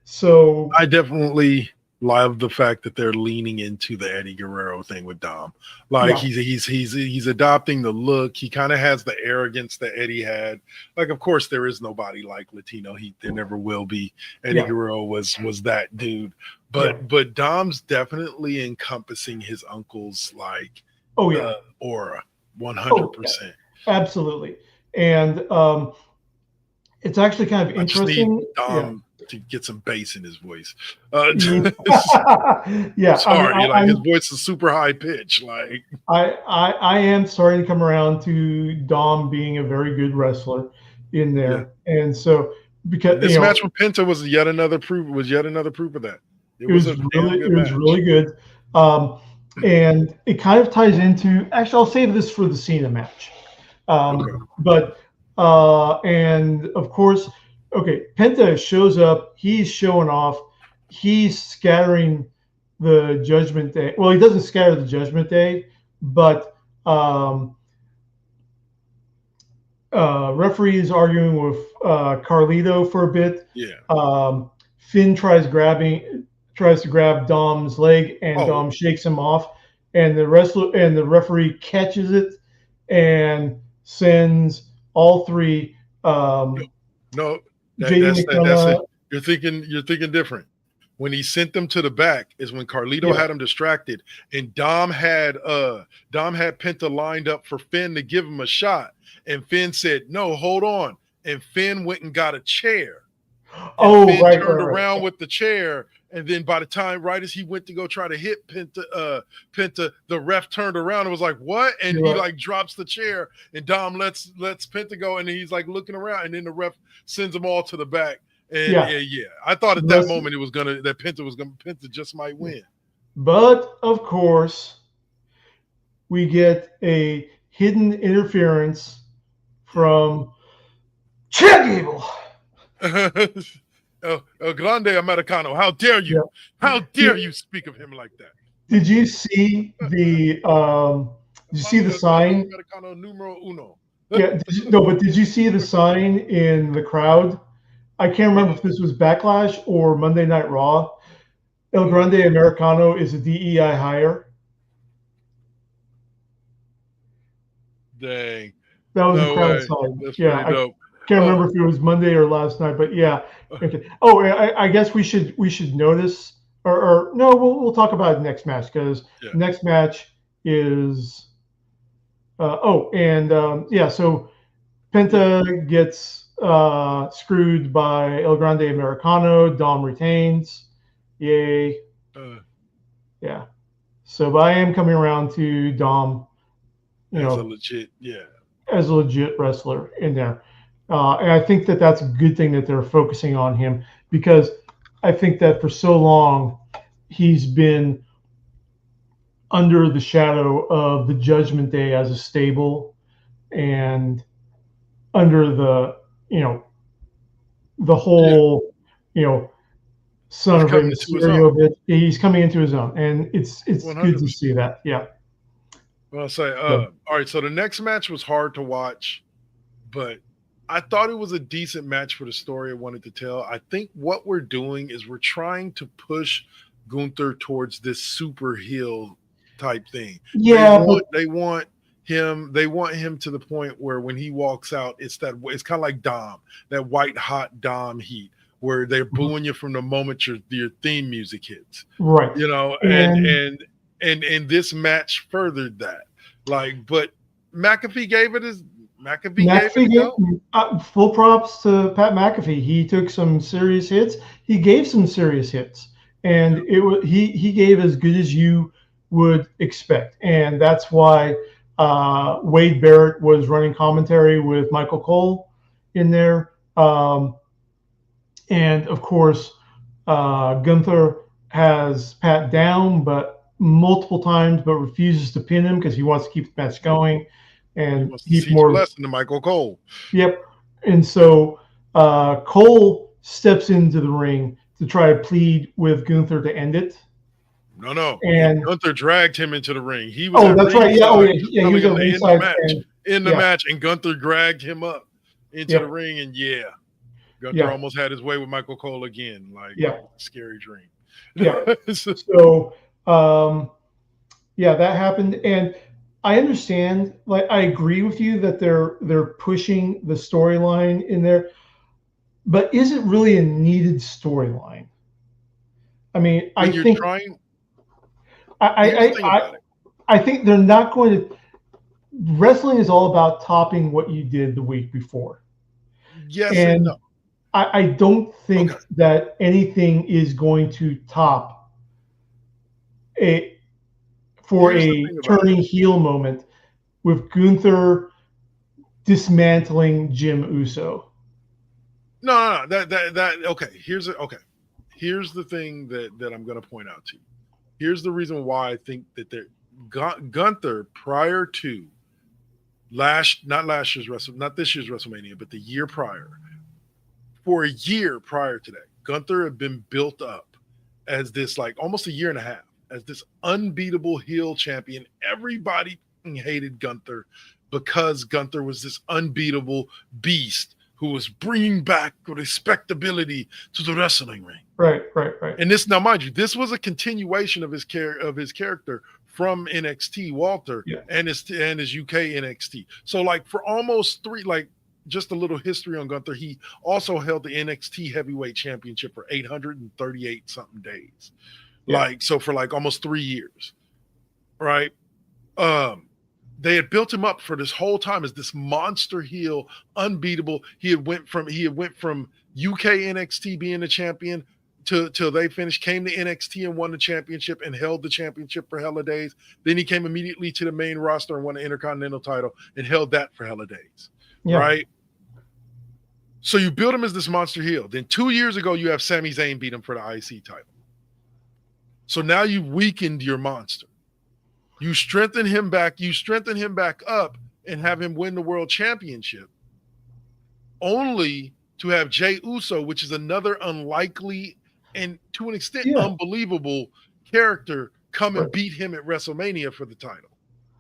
So I definitely love the fact that they're leaning into the Eddie Guerrero thing with Dom. Like he's adopting the look. He kind of has the arrogance that Eddie had. Like, of course, there is nobody like Latino. There never will be. Eddie Guerrero was that dude. But Dom's definitely encompassing his uncle's aura 100%. Absolutely. And it's actually kind of interesting. Just need Dom to get some bass in his voice. Sorry, his voice is super high pitch. Like I am starting to come around to Dom being a very good wrestler in there, and so because this match with Penta was yet another proof of that. It was really good. And it kind of ties into. Actually, I'll save this for the Cena match. But and of course, Penta shows up. He's showing off. He's scattering the Judgment Day. Well, he doesn't scatter the Judgment Day, but referee is arguing with Carlito for a bit. Finn tries to grab Dom's leg, and Dom shakes him off, and the referee catches it and sends all three. That's it. You're thinking different. When he sent them to the back is when Carlito had him distracted, and Dom had Penta lined up for Finn to give him a shot, and Finn said, "No, hold on," and Finn went and got a chair. Finn turned around with the chair, and then by the time, right as he went to go try to hit Penta, the ref turned around and was like, "What?" And he like drops the chair, and Dom lets Penta go, and he's like looking around, and then the ref sends them all to the back. And I thought at that moment Penta just might win. But of course, we get a hidden interference from Chad Gable. El Grande Americano. How dare you? How dare you speak of him like that? Did you see the sign? Americano numero uno. But did you see the sign in the crowd? I can't remember if this was Backlash or Monday Night Raw. El Grande Americano is a DEI hire. Dang. That was a crowd sign. That's pretty dope. Can't remember if it was Monday or last night, but yeah. Okay. Oh, I guess we should notice, or no, we'll talk about the next match because next match is. So Penta gets screwed by El Grande Americano. Dom retains. Yay. Yeah. So, but I am coming around to Dom. As a legit wrestler in there. And I think that that's a good thing that they're focusing on him, because I think that for so long he's been under the shadow of the Judgment Day as a stable, and under the whole son of a Mysterio bit. He's coming into his own, and it's 100%. Good to see that. Yeah. Well, I'll say all right. So the next match was hard to watch, but I thought it was a decent match for the story I wanted to tell. I think what we're doing is we're trying to push Gunther towards this super heel type thing. Yeah, they want him to the point where when he walks out, it's kind of like Dom, that white hot Dom heat, where they're booing you from the moment your theme music hits. Right. And and this match furthered that. Like, but McAfee gave it a go. Full props to Pat McAfee. He took some serious hits. He gave some serious hits, and he gave as good as you would expect, and that's why Wade Barrett was running commentary with Michael Cole in there, and of course Gunther has Pat down, but multiple times, but refuses to pin him because he wants to keep the match going. And he's more lesson to Michael Cole. Yep. And so Cole steps into the ring to try to plead with Gunther to end it. No. And Gunther dragged him into the ring. He was that's right. Yeah. He was in the match, and Gunther dragged him up into the ring, and Gunther almost had his way with Michael Cole again. Like scary dream. Yeah. So that happened, and I understand. Like, I agree with you that they're pushing the storyline in there, but is it really a needed storyline? I mean, I think they're not going to. Wrestling is all about topping what you did the week before. Yes and no. I don't think that anything is going to top a turning heel moment with Gunther dismantling Jim Uso. No. Here's the thing that I'm going to point out to you. Here's the reason why I think that Gunther, prior to not this year's WrestleMania, but the year prior, for a year prior to that, Gunther had been built up as this, like, almost a year and a half, as this unbeatable heel champion. Everybody hated Gunther because Gunther was this unbeatable beast who was bringing back respectability to the wrestling ring. Right. And this, now mind you, this was a continuation of his character from NXT, Walter, and his UK NXT. So, like, for almost just a little history on Gunther, he also held the NXT Heavyweight Championship for 838 something days. So for like almost 3 years, right? They had built him up for this whole time as this monster heel, unbeatable. He went from UK NXT being the champion till they finished, came to NXT and won the championship and held the championship for hella days. Then he came immediately to the main roster and won the Intercontinental title and held that for hella days. Yeah. Right? So you build him as this monster heel. Then 2 years ago, you have Sami Zayn beat him for the IC title. So now you've weakened your monster. You strengthen him back up and have him win the world championship, only to have Jey Uso, which is another unlikely and to an extent unbelievable character, come and beat him at WrestleMania for the title.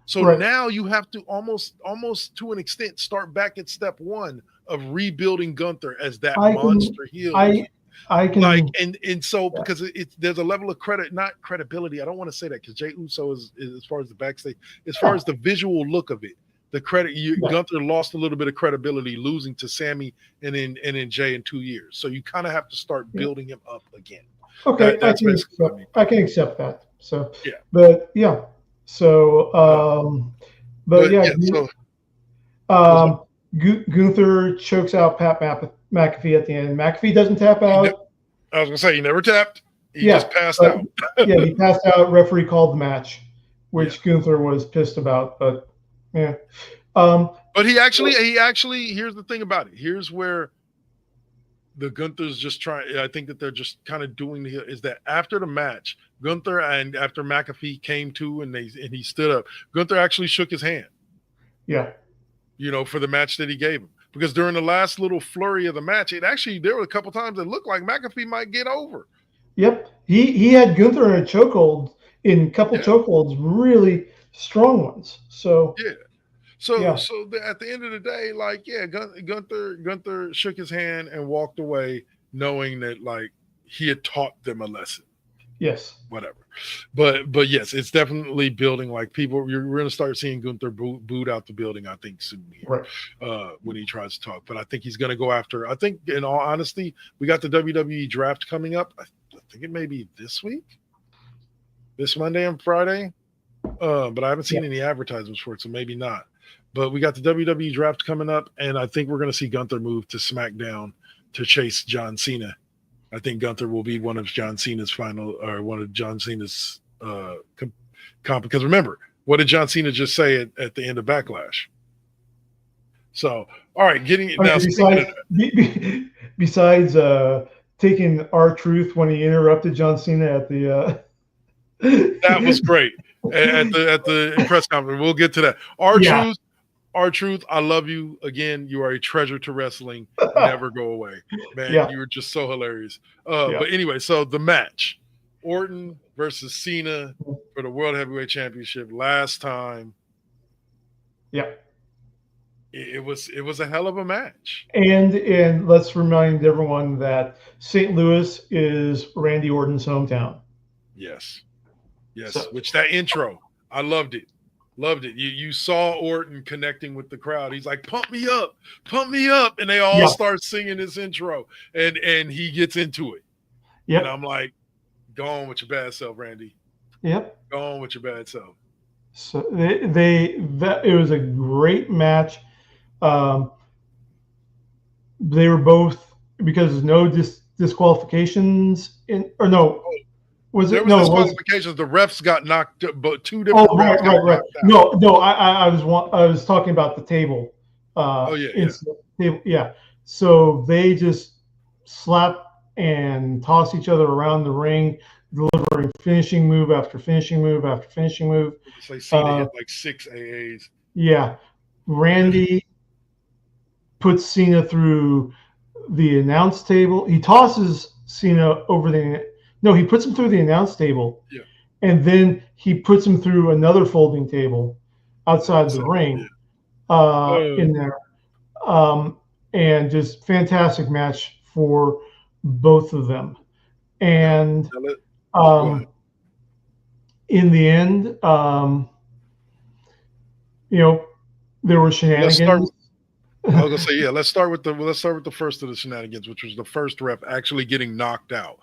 So now you have to almost to an extent start back at step one of rebuilding Gunther as that monster heel. I can, like, and so because there's a level of not credibility. I don't want to say that because Jey Uso is, as far as the backstage, as far as the visual look of it, Gunther lost a little bit of credibility losing to Sammy and then Jey in 2 years. So you kind of have to start building him up again. Okay, I can accept that. So Gunther chokes out Pat McAfee at the end. McAfee doesn't tap out. I was going to say, he never tapped. He just passed out. He passed out. Referee called the match, which Gunther was pissed about. But, but he actually, here's the thing about it. Here's where the Gunther's just trying. I think that they're just kind of doing is that after the match, Gunther and after McAfee came to and he stood up, Gunther actually shook his hand. Yeah. For the match that he gave him. Because during the last little flurry of the match, there were a couple times that looked like McAfee might get over. Yep. He had Gunther in a chokehold, in a couple chokeholds, really strong ones. So So at the end of the day, like, Gunther shook his hand and walked away knowing that, like, he had taught them a lesson. Yes. Whatever. But yes, it's definitely building. Like, we're going to start seeing Gunther booed out the building, I think, soon here, when he tries to talk. But I think he's going to go after, I think, in all honesty, we got the WWE draft coming up. I think it may be this week. this Monday and Friday. But I haven't seen any advertisements for it, so maybe not. But we got the WWE draft coming up, and I think we're going to see Gunther move to SmackDown to chase John Cena. I think Gunther will be one of John Cena's because remember, what did John Cena just say at the end of Backlash? So, all right, besides taking R-Truth when he interrupted John Cena at the that was great at the press conference. We'll get to that. R-Truth, I love you again. You are a treasure to wrestling. Never go away, man. You were just so hilarious. But anyway, so the match, Orton versus Cena for the World Heavyweight Championship last time. Yeah. It was a hell of a match. And let's remind everyone that St. Louis is Randy Orton's hometown. Yes. So, which that intro, I loved it. You saw Orton connecting with the crowd. He's like, pump me up, and they all start singing his intro, and he gets into it. Yeah. And I'm like, go on with your bad self, Randy. Yep. Go on with your bad self. So it was a great match. They were both, because there's no disqualifications disqualifications. The refs got knocked, but two different. Oh, right. No, I was talking about the table. Table. So they just slap and toss each other around the ring, delivering finishing move after finishing move after finishing move. It's like Cena hit like 6 AAs. Yeah, Randy puts Cena through the announce table. He tosses Cena over he puts him through the announce table. Yeah. And then he puts him through another folding table outside the ring in there. And just fantastic match for both of them. And in the end, there were shenanigans. I was gonna say, let's start with the first of the shenanigans, which was the first ref actually getting knocked out.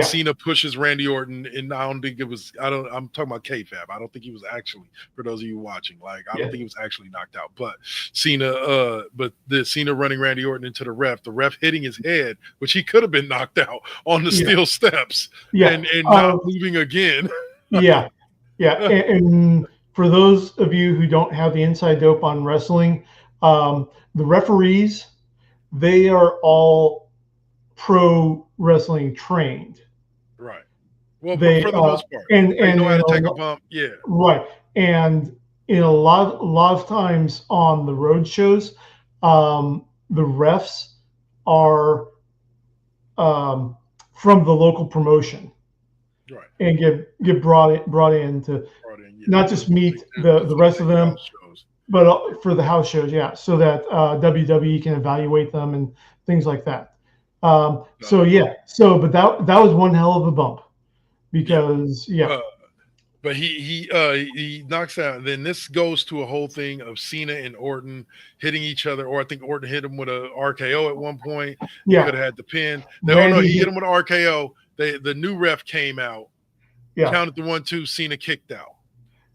Cena pushes Randy Orton, and I don't think it was. I'm talking about kayfabe. I don't think he was actually. For those of you watching, I don't think he was actually knocked out. But Cena running Randy Orton into the ref hitting his head, which he could have been knocked out on the steel steps, and not moving again. And for those of you who don't have the inside dope on wrestling. The referees, they are all pro wrestling trained. Right. Well, for the most part, they know how to take a bump. Yeah. Right. And in a lot of times on the road shows, the refs are from the local promotion. Right. And get brought in to not just meet the rest of them. But for the house shows, so that WWE can evaluate them and things like that. But that was one hell of a bump because but he knocks out. And then this goes to a whole thing of Cena and Orton hitting each other, or I think Orton hit him with a RKO at one point. He could have had the pin. He hit him with an RKO. The new ref came out, counted the 1-2. Cena kicked out.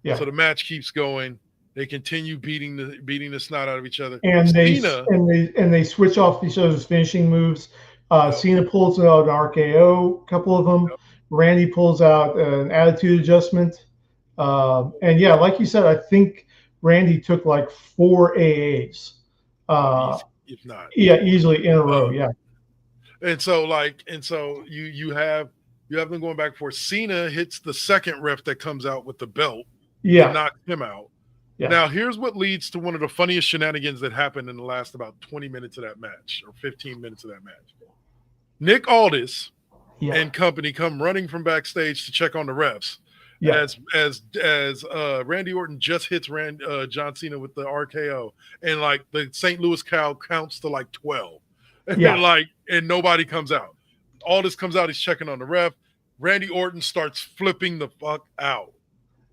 Yeah. So the match keeps going. They continue beating the snot out of each other. And they switch off each other's finishing moves. Cena pulls out an RKO, a couple of them. Randy pulls out an attitude adjustment. And like you said, I think Randy took like 4 AAs. If not. Yeah, easily in a row. Yeah. And so you have them going back and forth. Cena hits the second ref that comes out with the belt. Yeah. And knocks him out. Yeah. Now, here's what leads to one of the funniest shenanigans that happened in the last about 20 minutes of that match, or 15 minutes of that match. Nick Aldis and company come running from backstage to check on the refs. Yeah. As Randy Orton just hits John Cena with the RKO, and like the St. Louis crowd counts to like 12, and nobody comes out. Aldis comes out, he's checking on the ref. Randy Orton starts flipping the fuck out.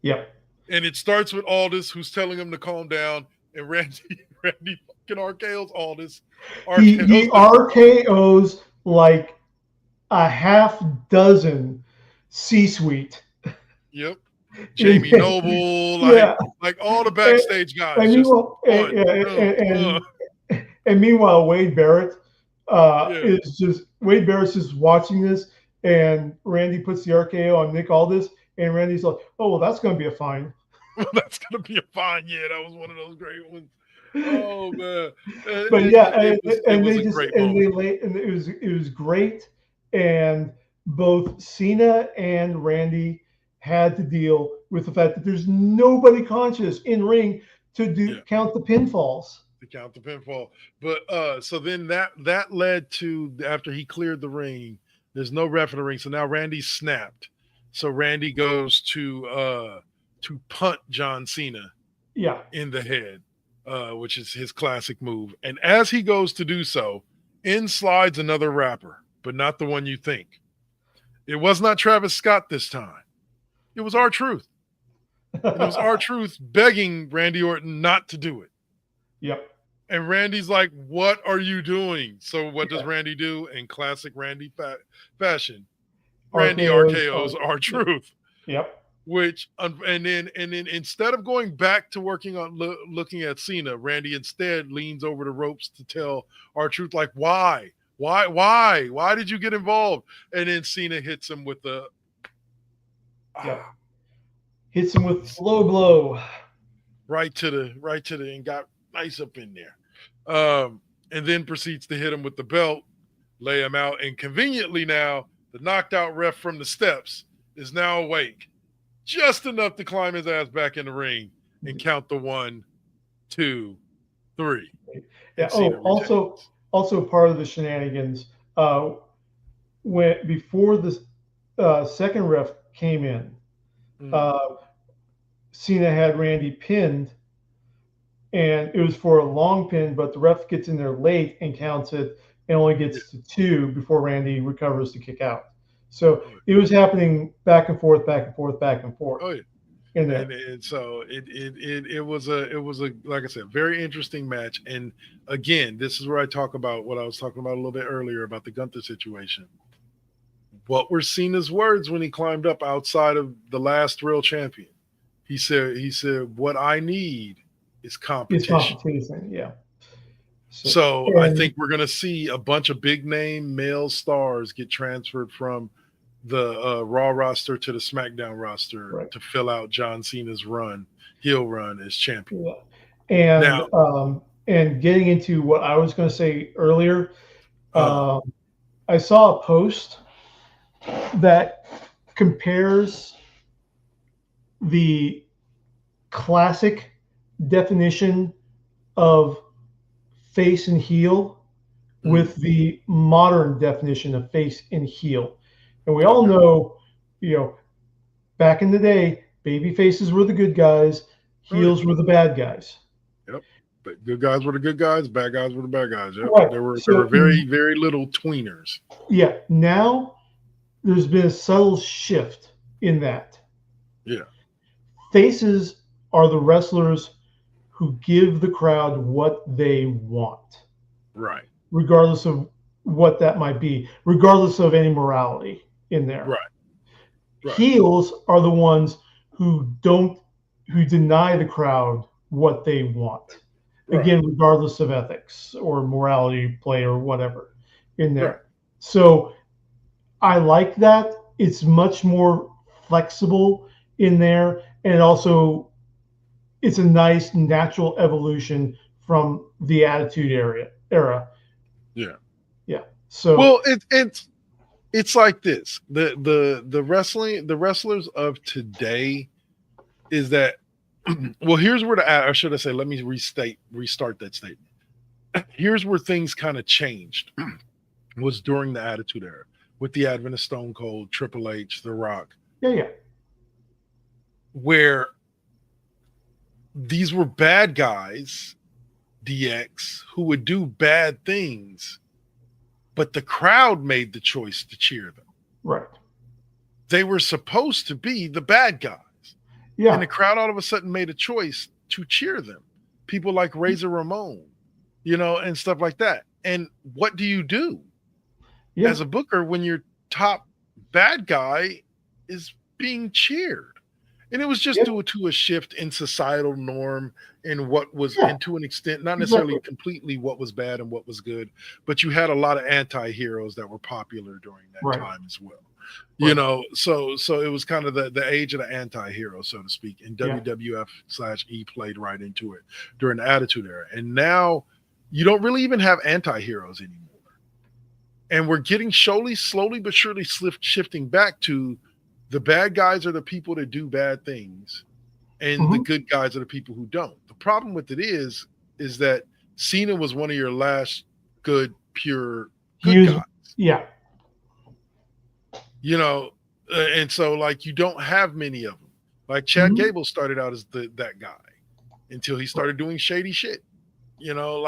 Yep. And it starts with Aldis, who's telling him to calm down, and Randy fucking RKO's Aldis. He RKO's like a half dozen C-suite. Yep. Jamie Noble, like all the backstage guys. And Just meanwhile, and meanwhile, Wade Barrett Wade Barrett's just watching this, and Randy puts the RKO on Nick Aldis, and Randy's like, "Oh well, that's going to be a fine." That's going to be a fine. Yeah, that was one of those great ones. Oh man! But it was great, and both Cena and Randy had to deal with the fact that there's nobody conscious in ring to count the pinfalls. To count the pinfall, but so then that led to, after he cleared the ring, there's no ref in the ring, so now Randy snapped. So Randy goes to punt John Cena, in the head. Which is his classic move. And as he goes to do so, in slides another rapper, but not the one you think. It was not Travis Scott this time. It was R-Truth. And it was R-Truth begging Randy Orton not to do it. Yep. And Randy's like, what are you doing? So what does Randy do? In classic Randy fashion, Randy RKO's R-Truth. Yep. Which and then instead of going back to working on looking at Cena, Randy instead leans over the ropes to tell R-Truth, like, why did you get involved? And then Cena hits him with the hits him with slow blow right to the and got nice up in there, and then proceeds to hit him with the belt, lay him out, and conveniently now the knocked out ref from the steps is now awake. Just enough to climb his ass back in the ring and count the 1, 2, 3. Yeah. Also part of the shenanigans, before the second ref came in, Cena had Randy pinned, and it was for a long pin, but the ref gets in there late and counts it and only gets to 2 before Randy recovers to kick out. So it was happening back and forth. Oh yeah. And so it was a like I said, very interesting match. And again, this is where I talk about what I was talking about a little bit earlier about the Gunther situation. What were Cena's words when he climbed up outside of the last real champion? He said, what I need is competition. Yeah. So I think we're going to see a bunch of big name male stars get transferred from the Raw roster to the SmackDown roster to fill out John Cena's heel run as champion. Yeah. And getting into what I was going to say earlier, I saw a post that compares the classic definition of face and heel with the modern definition of face and heel. And we all know, back in the day, baby faces were the good guys, heels were the bad guys. Yep. But good guys were the good guys, bad guys were the bad guys. Yep. Right. There were very, very little tweeners. Yeah. Now there's been a subtle shift in that. Yeah. Faces are the wrestlers who give the crowd what they want. Right. Regardless of what that might be, regardless of any morality in there. Right. Heels are the ones who deny the crowd what they want. Again, regardless of ethics or morality play or whatever in there. Right. So I like that. It's much more flexible in there. And also it's a nice natural evolution from the Attitude era. Yeah. Yeah. So well, it's like this. The wrestlers of today is that well, here's where or should I say, let me restart that statement. Here's where things kind of changed was during the Attitude Era with the advent of Stone Cold, Triple H, The Rock. Yeah. Where these were bad guys, DX, who would do bad things, but the crowd made the choice to cheer them. Right. They were supposed to be the bad guys. Yeah. And the crowd all of a sudden made a choice to cheer them. People like Razor Ramon, and stuff like that. And what do you do as a booker when your top bad guy is being cheered? And it was just due to a shift in societal norm and what was, and to an extent, not necessarily completely what was bad and what was good, but you had a lot of anti-heroes that were popular during that time as well. You know, so it was kind of the age of the anti-hero, so to speak, and WWF/E played right into it during the Attitude Era. And now you don't really even have anti-heroes anymore. And we're getting slowly but surely shifting back to the bad guys are the people that do bad things, and the good guys are the people who don't. The problem with it is that Cena was one of your last good, pure good guys. Yeah. You know, and so like you don't have many of them. Like Chad Gable started out as that guy until he started doing shady shit. You know,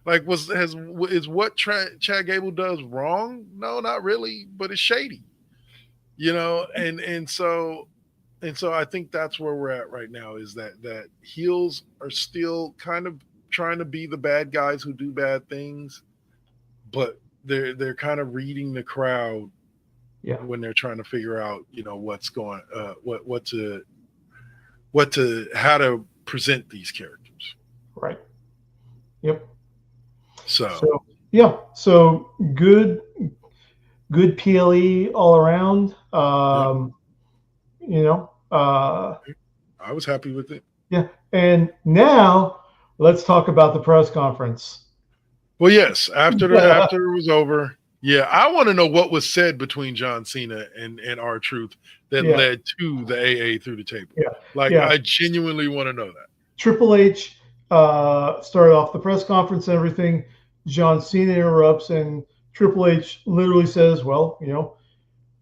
is what Chad Gable does wrong? No, not really, but it's shady. You know, and so I think that's where we're at right now, is that heels are still kind of trying to be the bad guys who do bad things, but they're kind of reading the crowd when they're trying to figure out, you know, what's going how to present these characters. Right. Yep. So good PLE all around. You know, I was happy with it. Yeah. And now let's talk about the press conference. Well, yes, after it was over. Yeah, I want to know what was said between John Cena and R-Truth that led to the AA through the table. I genuinely want to know that. Triple H started off the press conference and everything. John Cena interrupts, and Triple H literally says, well, you know,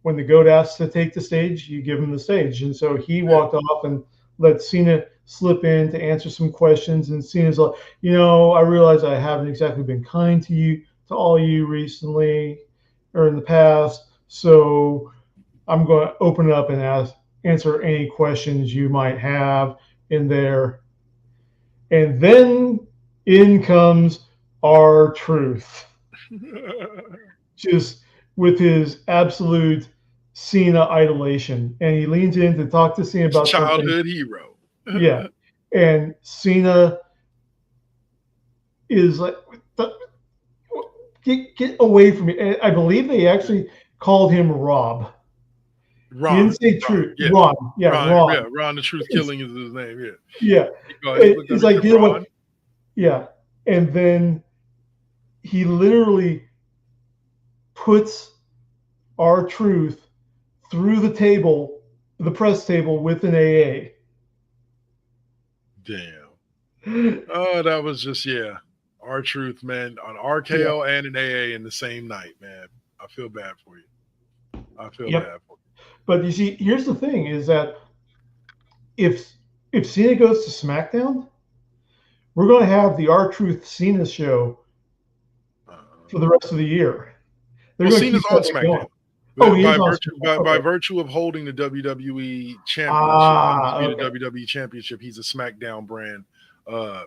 when the GOAT asks to take the stage, you give him the stage. And so he walked off and let Cena slip in to answer some questions. And Cena's like, you know, I realize I haven't exactly been kind to all you recently or in the past. So I'm going to open it up and answer any questions you might have in there. And then in comes R-Truth. Just with his absolute Cena idolation. And he leans in to talk to Cena about childhood hero. Yeah. And Cena is like, get away from me. And I believe they actually called him Rob. Ron. He didn't say Truth. Yeah. Ron. Yeah, Ron. Yeah, Ron the Truth Killing is his name. Yeah. Yeah. It's like, you know what? Yeah. And then he literally puts R-Truth through the table, the press table, with an AA. Damn. Oh, that was just, R-Truth, man, on RKO and an AA in the same night, man. I feel bad for you. I feel bad for you. But you see, here's the thing, is that if Cena goes to SmackDown, we're going to have the R-Truth Cena show for the rest of the year. Cena's on SmackDown. By Okay. virtue of holding the WWE Championship, the WWE Championship, he's a SmackDown brand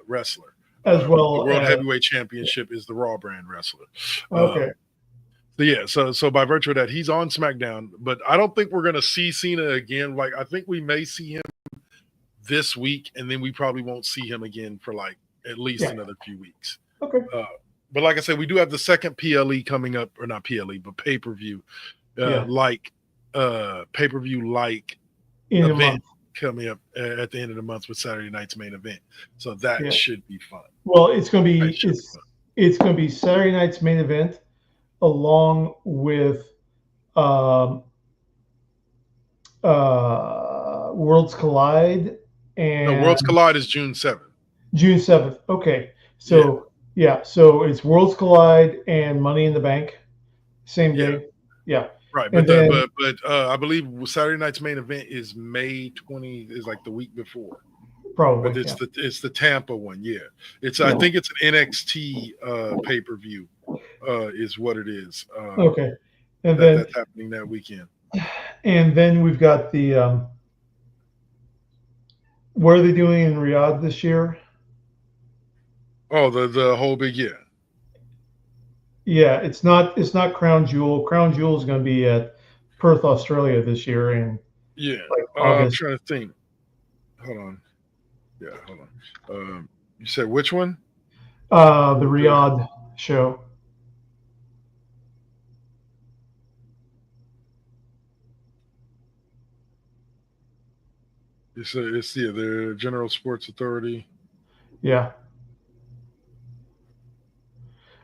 wrestler. As well, the World Heavyweight Championship is the Raw brand wrestler. Okay. So by virtue of that, he's on SmackDown. But I don't think we're going to see Cena again. Like, I think we may see him this week, and then we probably won't see him again for like at least another few weeks. Okay. But like I said, we do have the second PLE coming up, or not PLE, but pay-per-view, pay-per-view like event coming up at the end of the month with Saturday night's main event. So that should be fun. Well, it's going to be it's going to be Saturday night's main event along with Worlds Collide and Worlds Collide is June 7th. June 7th. Okay. So so it's Worlds Collide and Money in the Bank, same day. Yeah. Right, but I believe Saturday night's main event is May 20, is like the week before. Probably. But it's the Tampa one. Yeah. I think it's an NXT pay-per-view is what it is. Okay. And then that's happening that weekend. And then we've got the what are they doing in Riyadh this year? Oh, the whole big year. Yeah, it's not Crown Jewel. Crown Jewel is going to be at Perth, Australia this year, and Yeah. like I'm August. trying to think. Hold on. Yeah, hold on. You said which one? The Riyadh show. It's the General Sports Authority. Yeah.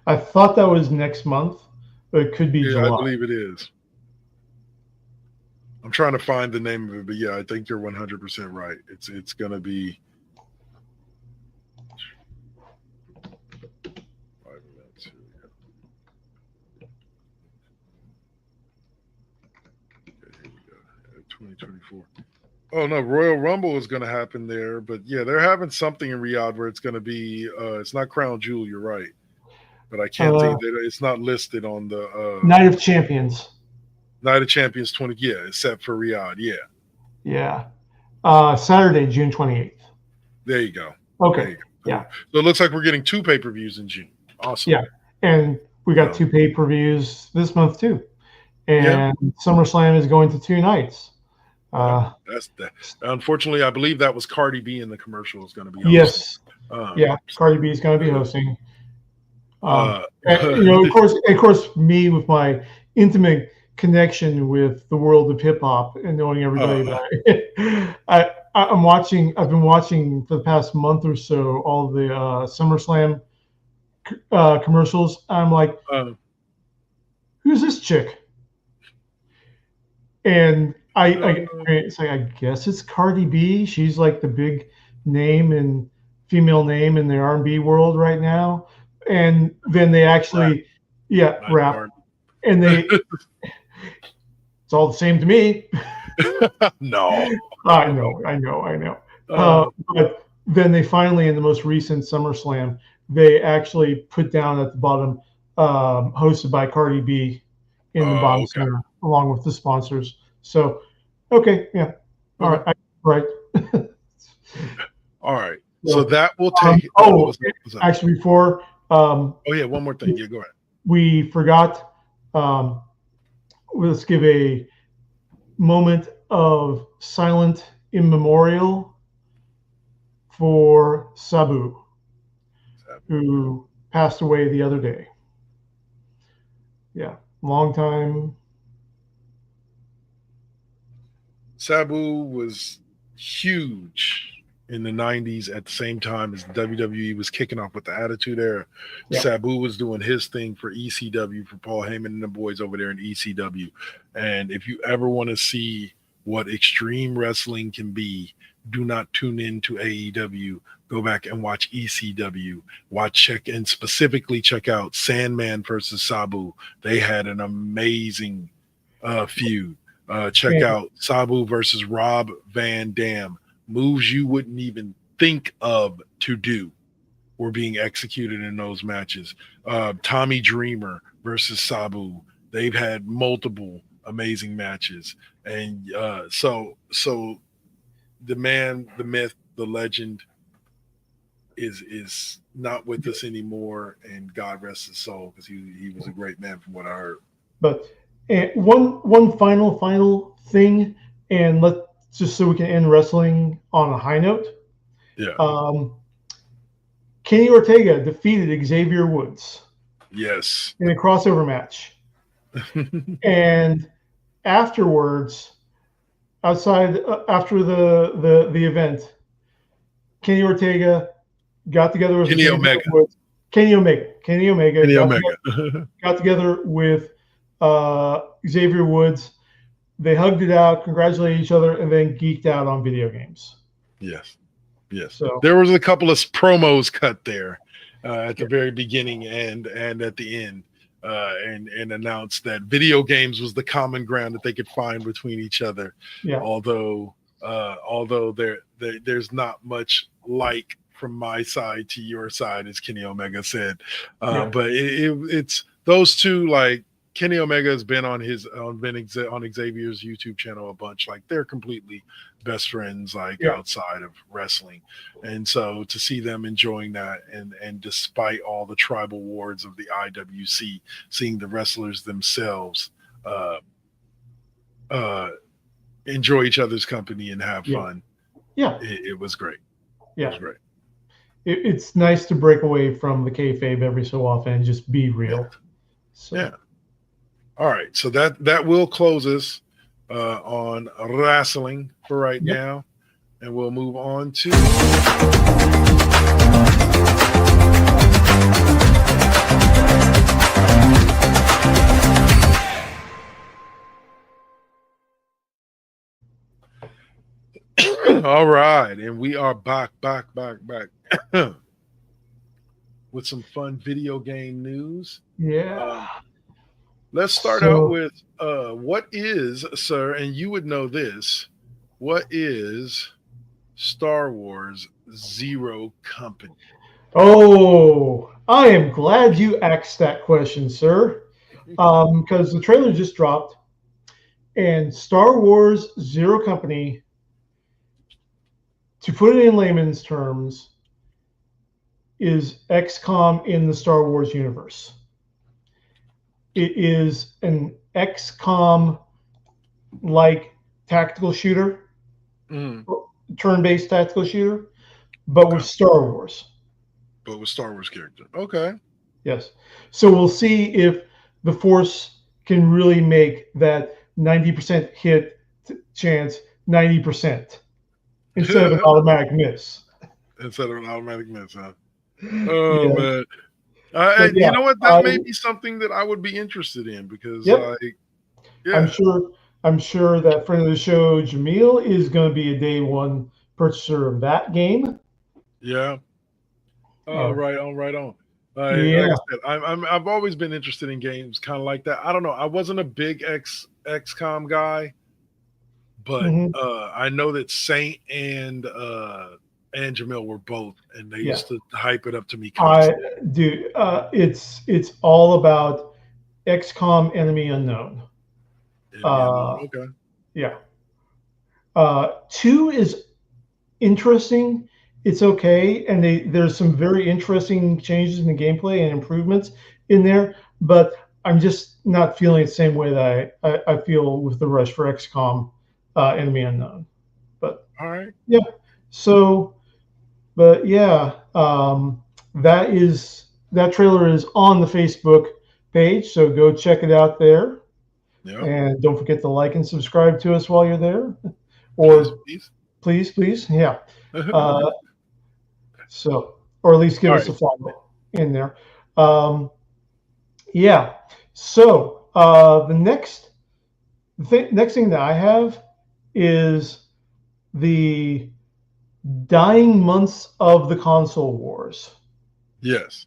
I thought that was next month, but it could be Yeah, July. I believe it is. I'm trying to find the name of it, but yeah, I think you're 100% right. It's gonna be 5 minutes. Here we go. Okay, here we go. 2024. Oh no, Royal Rumble is going to happen there, but yeah, they're having something in Riyadh where it's going to be. It's not Crown Jewel, you're right, but I can't think that it's not listed on the Night of Champions. Night of Champions 20. Yeah, except for Riyadh. Yeah, Yeah. Saturday, June 28th. there you go. Okay. There you go. Yeah. So it looks like we're getting 2 pay-per-views in June. Awesome. Yeah. And we got 2 pay-per-views this month too. And SummerSlam is going to 2 nights. That's that. Unfortunately, I believe that was Cardi B in the commercial is going to be hosting. Yes. Cardi B is going to be hosting. And, of course, me with my intimate connection with the world of hip hop and knowing everybody about it. I've been watching for the past month or so all the SummerSlam commercials. I'm like, who's this chick? And I guess it's Cardi B. She's like the big name and female name in the R&B world right now. And then they actually, rap. And it's all the same to me. No. I know. But then they finally, in the most recent SummerSlam, they actually put down at the bottom, hosted by Cardi B in the bottom center, along with the sponsors. So, all right, right. All right. So that will take. Actually, before. One more thing. Yeah, go ahead. We forgot. Let's give a moment of silent immemorial for Sabu, who passed away the other day. Yeah, long time. Sabu was huge in the 90s at the same time as WWE was kicking off with the Attitude Era. Yeah. Sabu was doing his thing for ECW, for Paul Heyman and the boys over there in ECW. And if you ever want to see what extreme wrestling can be, do not tune in to AEW. Go back and watch ECW. Specifically check out Sandman versus Sabu. They had an amazing feud. Check out Sabu versus Rob Van Dam. Moves you wouldn't even think of to do were being executed in those matches. Tommy Dreamer versus Sabu. They've had multiple amazing matches. And so the man, the myth, the legend is not with us anymore, and God rest his soul, because he was a great man from what I heard. But one final thing, and just so we can end wrestling on a high note. Yeah. Kenny Ortega defeated Xavier Woods. Yes. In a crossover match. And afterwards, after the event, Kenny Ortega got together with Kenny Omega. Got together with Xavier Woods. They hugged it out, congratulated each other, and then geeked out on video games. Yes. So there was a couple of promos cut there at the very beginning and at the end, and announced that video games was the common ground that they could find between each other. Yeah. Although there's not much like from my side to your side, as Kenny Omega said. But it's those two, like, Kenny Omega has been on Xavier's YouTube channel a bunch. Like, they're completely best friends, outside of wrestling. And so to see them enjoying that, and despite all the tribal wars of the IWC, seeing the wrestlers themselves enjoy each other's company and have Yeah. fun. Yeah. It was great. It Yeah. was great. It's nice to break away from the kayfabe every so often and just be real. So. Yeah. All right. So that will close us on wrestling for right now. And we'll move on to all right. And we are back with some fun video game news. Yeah. Let's start out with what is, sir, and you would know this, what is Star Wars Zero Company? Oh, I am glad you asked that question, sir. Because the trailer just dropped, and Star Wars Zero Company, to put it in layman's terms, is XCOM in the Star Wars universe. It is an XCOM-like tactical shooter, turn-based tactical shooter, but with Star Wars. But with Star Wars character. Okay. Yes. So we'll see if the Force can really make that 90% hit chance 90% instead of an automatic miss. Instead of an automatic miss, huh? Oh, Yeah. man. Yeah, you know what? That may be something that I would be interested in because, Yep. yeah. I'm sure that friend of the show, Jamil, is going to be a day one purchaser of that game. Yeah. Oh, right on. Like Yeah. I said, I've always been interested in games kind of like that. I don't know. I wasn't a big XCOM guy, but I know that Saint and Jamil were both, and they used to hype it up to me constantly. It's all about XCOM Enemy Unknown. Okay. Yeah. 2 is interesting. It's okay, and there's some very interesting changes in the gameplay and improvements in there. But I'm just not feeling the same way that I feel with the rush for XCOM Enemy Unknown. But all right. Yeah. So, but yeah, that trailer is on the Facebook page, so go check it out there. Yeah. And don't forget to like and subscribe to us while you're there, or please, yeah. So, or at least give us a follow in there. Yeah. So the next thing that I have is the dying months of the console wars. Yes.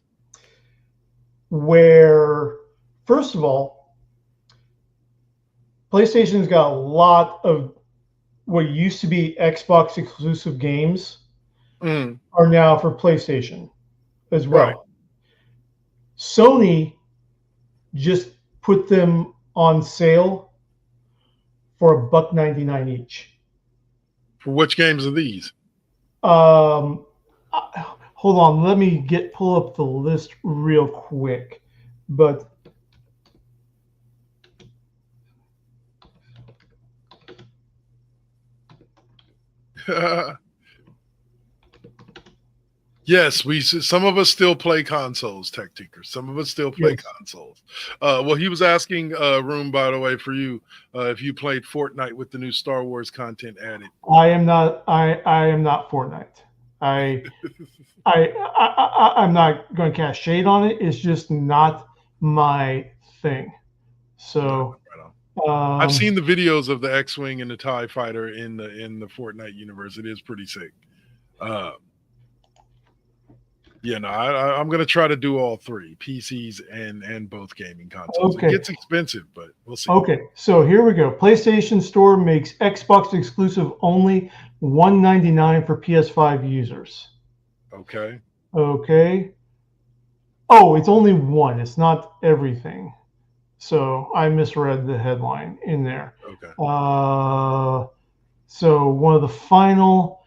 Where, first of all, PlayStation's got a lot of what used to be Xbox exclusive games are now for PlayStation as well. Right. Sony just put them on sale for $1.99 each. For which games are these? Hold on, let me pull up the list real quick. But yes, some of us still play consoles, Tech Tinker. Some of us still play consoles. Well, he was asking Room, by the way, for you if you played Fortnite with the new Star Wars content added. I am not Fortnite. I'm not going to cast shade on it. It's just not my thing. So I've seen the videos of the X-wing and the TIE fighter in the Fortnite universe. It is pretty sick. Yeah, no, I'm going to try to do all three, PCs and both gaming consoles. Okay. It gets expensive, but we'll see. Okay, so here we go. PlayStation Store makes Xbox exclusive only $1.99 for PS5 users. Okay. Okay. Oh, it's only one. It's not everything. So I misread the headline in there. Okay. So one of the final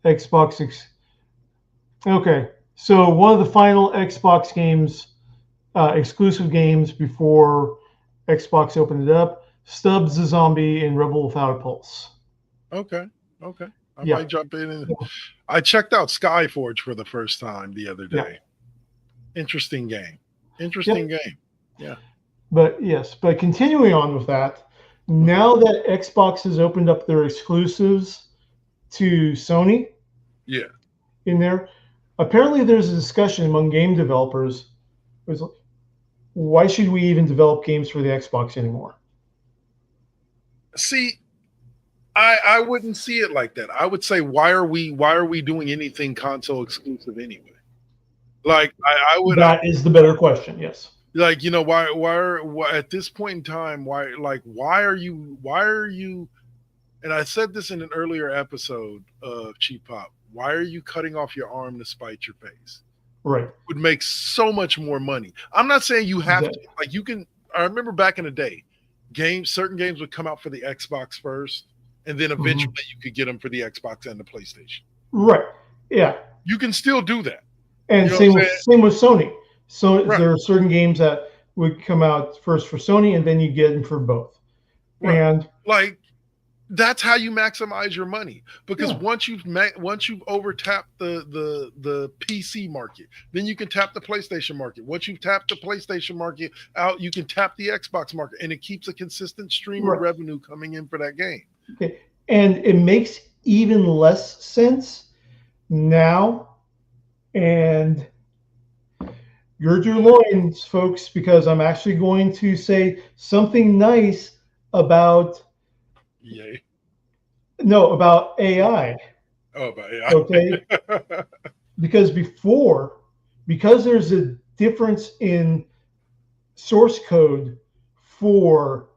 Xbox. Okay. So one of the final Xbox games, exclusive games before Xbox opened it up, Stubbs the Zombie and Rebel Without a Pulse. Okay. Okay. I Yeah. might jump in and Yeah. I checked out Skyforge for the first time the other Yeah. day. Interesting game. Yep. Interesting game. Yeah. But continuing on with that, Mhm. now that Xbox has opened up their exclusives to Sony Yeah. in there, apparently there's a discussion among game developers. It's like, why should we even develop games for the Xbox anymore? See, I wouldn't see it like that. I would say why are we doing anything console exclusive anyway? Like I would That is the better question. Yes. like why at this point in time why are you and I said this in an earlier episode of Cheap Pop, why are you cutting off your arm to spite your face? Right. Would make so much more money. I'm not saying you have to, Exactly. like you can. I remember back in the day, certain games would come out for the Xbox first, and then eventually you could get them for the Xbox and the PlayStation. Right. Yeah. You can still do that. And You know what I'm saying? same with Sony. So Right. there are certain games that would come out first for Sony, and then you get them for both. Right. And Like that's how you maximize your money, because Yeah. once you've overtapped the PC market, then you can tap the PlayStation market. Once you've tapped the PlayStation market out, you can tap the Xbox market, and it keeps a consistent stream Right. of revenue coming in for that game. Okay. And it makes even less sense now. And gird your loins, folks, because I'm actually going to say something nice about Yay. about AI. Oh, but yeah. Okay. Because there's a difference in source code for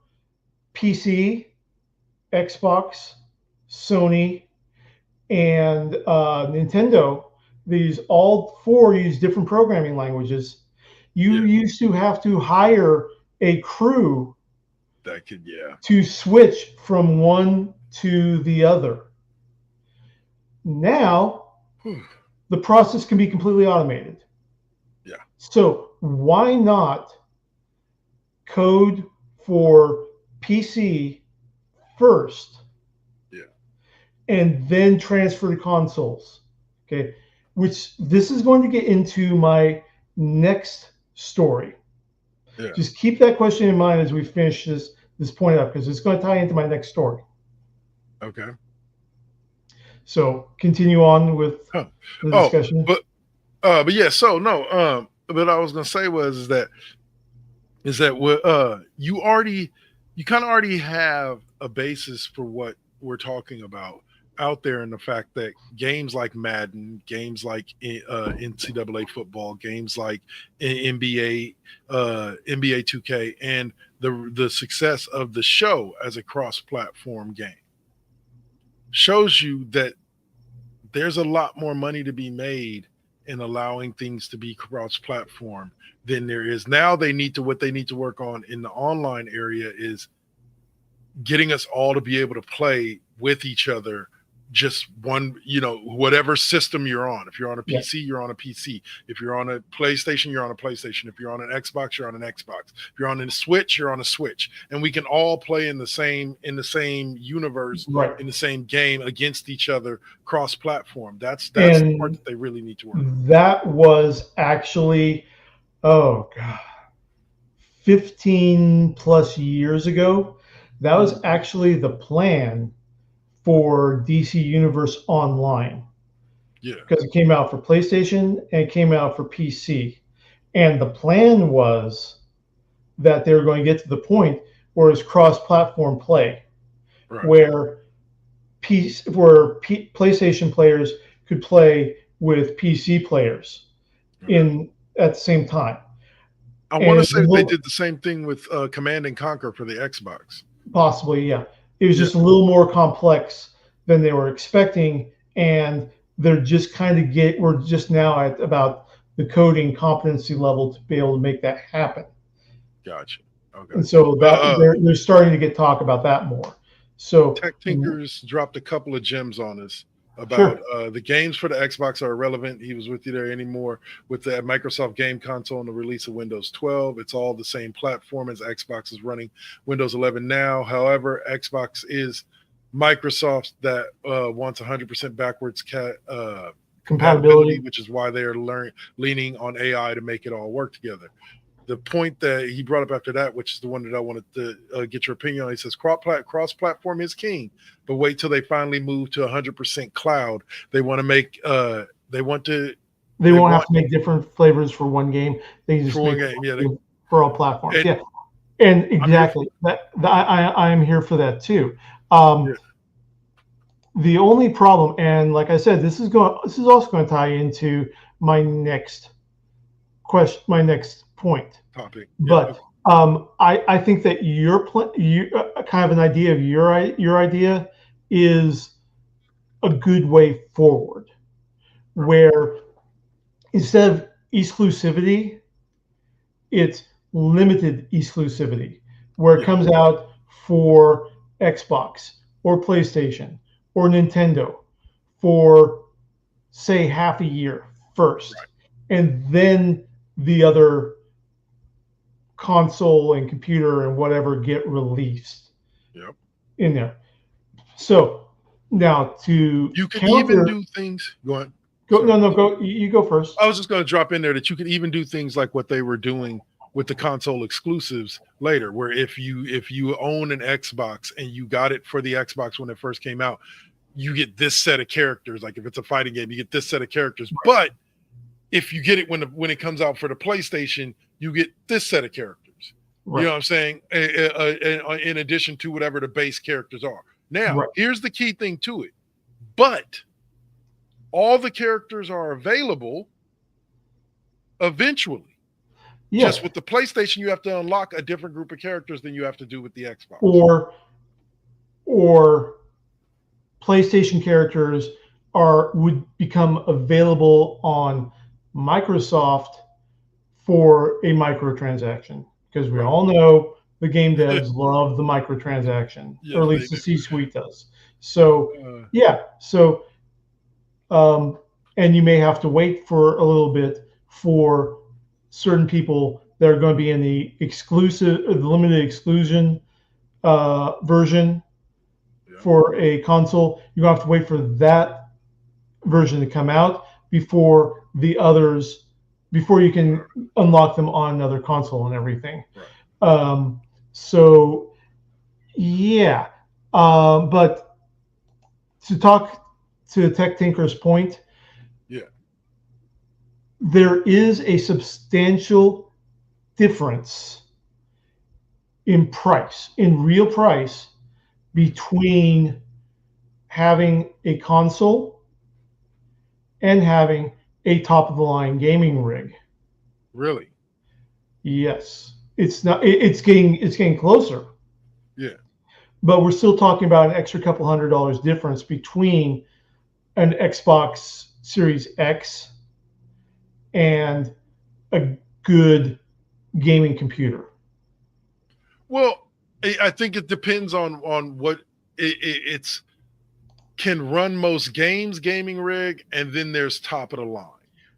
PC, Xbox, Sony, and Nintendo. These all four use different programming languages. You Yeah. used to have to hire a crew That could, yeah. to switch from one to the other. Now, the process can be completely automated. Yeah. So why not code for PC first? Yeah. And then transfer to consoles. Okay. Which this is going to get into my next story. Yeah. Just keep that question in mind as we finish this point up, because it's going to tie into my next story. Okay. So continue on with the discussion. But yeah, so no, what I was gonna say is that you kind of already have a basis for what we're talking about out there, in the fact that games like Madden, games like NCAA football, games like NBA 2K, and the success of the show as a cross-platform game shows you that there's a lot more money to be made in allowing things to be cross-platform than there is now. What they need to work on in the online area is getting us all to be able to play with each other, just one, whatever system you're on. If you're on a PC, you're on a PC. If you're on a PlayStation, you're on a PlayStation. If you're on an Xbox, you're on an Xbox. If you're on a Switch, you're on a Switch. And we can all play in the same universe, Right. in the same game against each other, cross-platform. That's the part that they really need to work on. That was actually, 15 plus years ago. That was actually the plan for DC Universe Online. Yeah. Because it came out for PlayStation and it came out for PC. And the plan was that they were going to get to the point where it's cross-platform play, Right. where PlayStation players could play with PC players at the same time. I want to say that they did the same thing with Command and Conquer for the Xbox. Possibly, yeah. It was just a little more complex than they were expecting, and they're just we're just now at about the coding competency level to be able to make that happen. Gotcha. Okay. And so they're starting to get talk about that more. So Tech Tinkers dropped a couple of gems on us about the games for the Xbox are irrelevant. He was with you there anymore with the Microsoft Game Console and the release of Windows 12. It's all the same platform as Xbox is running Windows 11 now. However, Xbox is Microsoft that wants 100% backwards compatibility, Compatibility. which is why they're leaning on AI to make it all work together. The point that he brought up after that, which is the one that I wanted to get your opinion on, he says cross-platform is king, but wait till they finally move to 100% cloud. They want to make they won't have to make different flavors for one game. They just for make one game, for all platforms. And, yeah, and exactly I am here for that too. The only problem, and like I said, this is also going to tie into my next question, my next point. Topic. But I think that your kind of an idea of your idea is a good way forward, where instead of exclusivity, it's limited exclusivity, where it comes out for Xbox or PlayStation or Nintendo for, say, half a year first, and then the other console and computer and whatever get released in there. So now you could even do things. Go ahead. Go. You go first. I was just going to drop in there that you could even do things like what they were doing with the console exclusives later, where if you own an Xbox and you got it for the Xbox when it first came out, you get this set of characters. Like if it's a fighting game, you get this set of characters. But if you get it when it comes out for the PlayStation, you get this set of characters. You know what I'm saying? In addition to whatever the base characters are. Now, here's the key thing to it. But all the characters are available eventually. Just with the PlayStation, you have to unlock a different group of characters than you have to do with the Xbox. Or PlayStation characters would become available on Microsoft for a microtransaction, because we all know the game devs love the microtransaction, or at least the C-suite does. So and you may have to wait for a little bit for certain people that are going to be in the limited exclusion version for a console. You have to wait for that version to come out before the others, before you can unlock them on another console and everything. So yeah, but to talk to Tech Tinker's point, there is a substantial difference in price, in real price, between having a console and having a top-of-the-line gaming rig. Really? Yes. It's not. It's getting closer. Yeah. But we're still talking about an extra couple $100 difference between an Xbox Series X and a good gaming computer. Well, I think it depends on what it's can run most games, gaming rig, and then there's top of the line.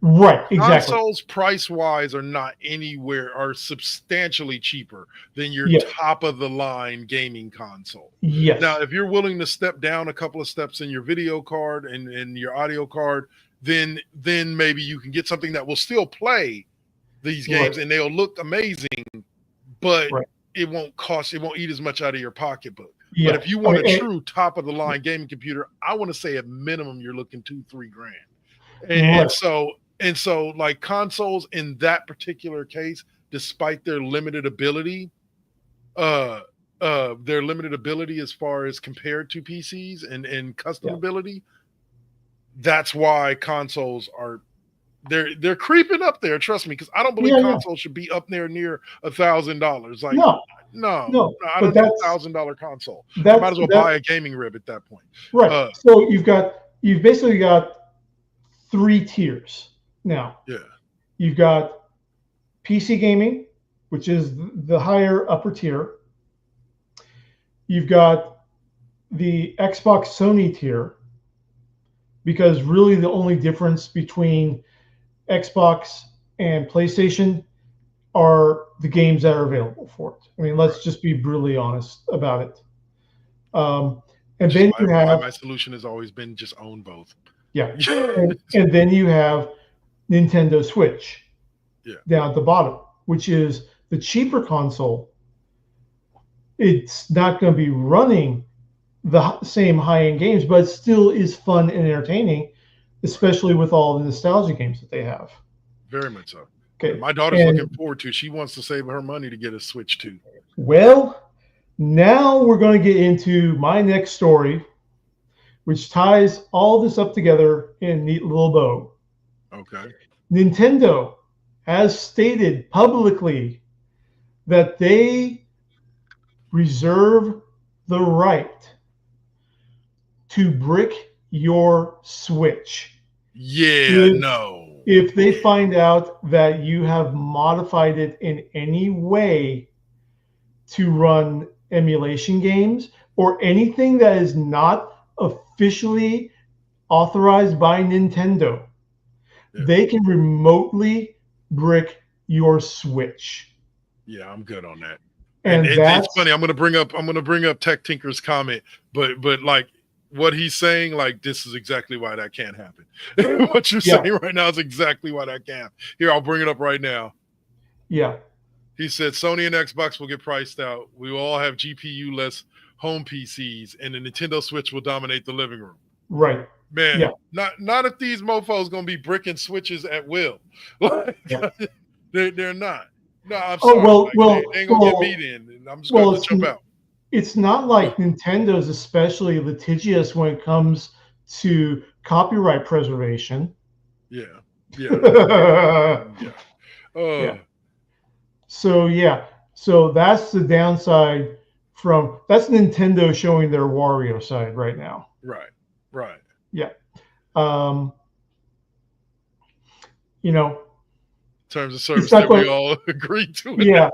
Right, exactly. Consoles price-wise are substantially cheaper than your top of the line gaming console. Yes. Now, if you're willing to step down a couple of steps in your video card and your audio card, then maybe you can get something that will still play these games and they'll look amazing, but it won't eat as much out of your pocketbook. But if you want a true top of the line gaming computer, I want to say at minimum you're looking $2-3 grand. And so like consoles in that particular case, despite their limited ability as far as compared to PCs and custom ability, that's why consoles are they're creeping up there. Trust me, because I don't believe consoles should be up there near $1,000. Like no, I don't need $1,000 console. I might as well buy a gaming rib at that point. Right. So you've basically got 3 tiers now. Yeah. You've got PC gaming, which is the higher upper tier. You've got the Xbox Sony tier, because really the only difference between Xbox and PlayStation are the games that are available for it. I mean, let's just be brutally honest about it. And then you why have my solution has always been just own both. yeah, and then you have Nintendo Switch down at the bottom, which is the cheaper console. It's not going to be running the same high-end games, but it still is fun and entertaining, especially with all the nostalgia games that they have. Very much so. Okay, And my daughter's looking forward to. She wants to save her money to get a Switch too. Well, now we're going to get into my next story, which ties all this up together in a neat little bow. Okay. Nintendo has stated publicly that they reserve the right to brick your Switch. Yeah, If they find out that you have modified it in any way to run emulation games or anything that is not officially authorized by Nintendo, they can remotely brick your Switch. Yeah, I'm good on that. And it's funny. I'm gonna bring up Tech Tinker's comment, but like what he's saying, like this is exactly why that can't happen. What you're saying right now is exactly why that can't. Here, I'll bring it up right now. Yeah. He said Sony and Xbox will get priced out. We will all have GPU-less home PCs, and the Nintendo Switch will dominate the living room. Right. Man, yeah. not if these mofos gonna be bricking switches at will. Like, they're not. No, I'm sorry. They ain't gonna get beat in, and I'm just gonna jump out. It's not like Nintendo's especially litigious when it comes to copyright preservation. Yeah. So that's the downside that's Nintendo showing their Wario side right now. Right. Yeah. Terms of service that we all agreed to. Yeah.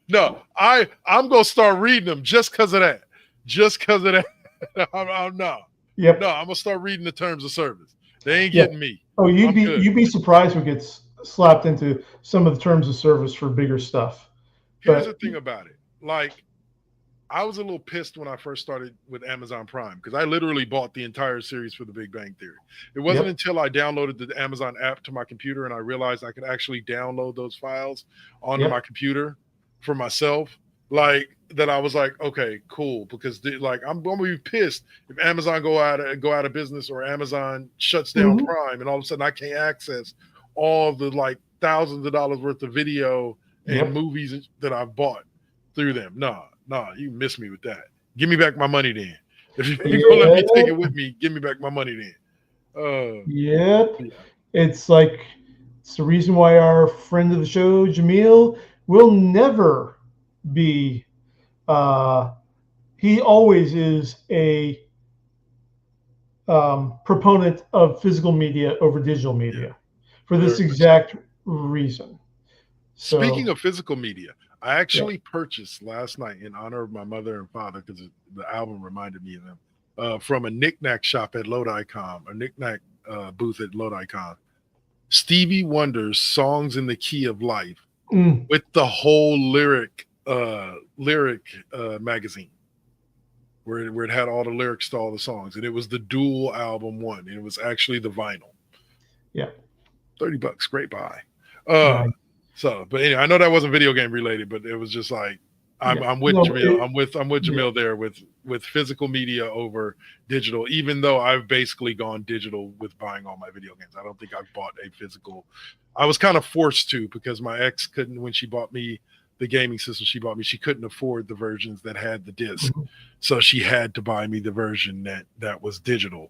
No, I'm gonna start reading them just because of that. I'm gonna start reading the terms of service. They ain't getting me. Oh, you'd be surprised what gets slapped into some of the terms of service for bigger stuff. Here's the thing about it. Like, I was a little pissed when I first started with Amazon Prime because I literally bought the entire series for The Big Bang Theory. It wasn't until I downloaded the Amazon app to my computer and I realized I could actually download those files onto my computer for myself, like that I was like, okay, cool, because I'm going to be pissed if Amazon go out of business or Amazon shuts down Prime and all of a sudden I can't access all the like thousands of dollars worth of video and movies that I've bought through them. No, you miss me with that. Give me back my money then. If you're gonna let me take it with me, give me back my money then. It's the reason why our friend of the show, Jamil, will never be he always is a proponent of physical media over digital media for this exact reason. Speaking of physical media, I actually purchased last night in honor of my mother and father, because the album reminded me of them, from a knickknack shop at Lodi-Con, a knickknack booth at Lodi-Con, Stevie Wonder's Songs in the Key of Life with the whole lyric magazine where it had all the lyrics to all the songs, and it was the dual album one, and it was actually the vinyl. Yeah. $30, great buy. So, but anyway, I know that wasn't video game related, but it was just like I'm with Jamil. I'm with Jamil there with physical media over digital, even though I've basically gone digital with buying all my video games. I don't think I've bought a physical. I was kind of forced to, because my ex couldn't, when she bought me the gaming system she couldn't afford the versions that had the disc. So she had to buy me the version that was digital.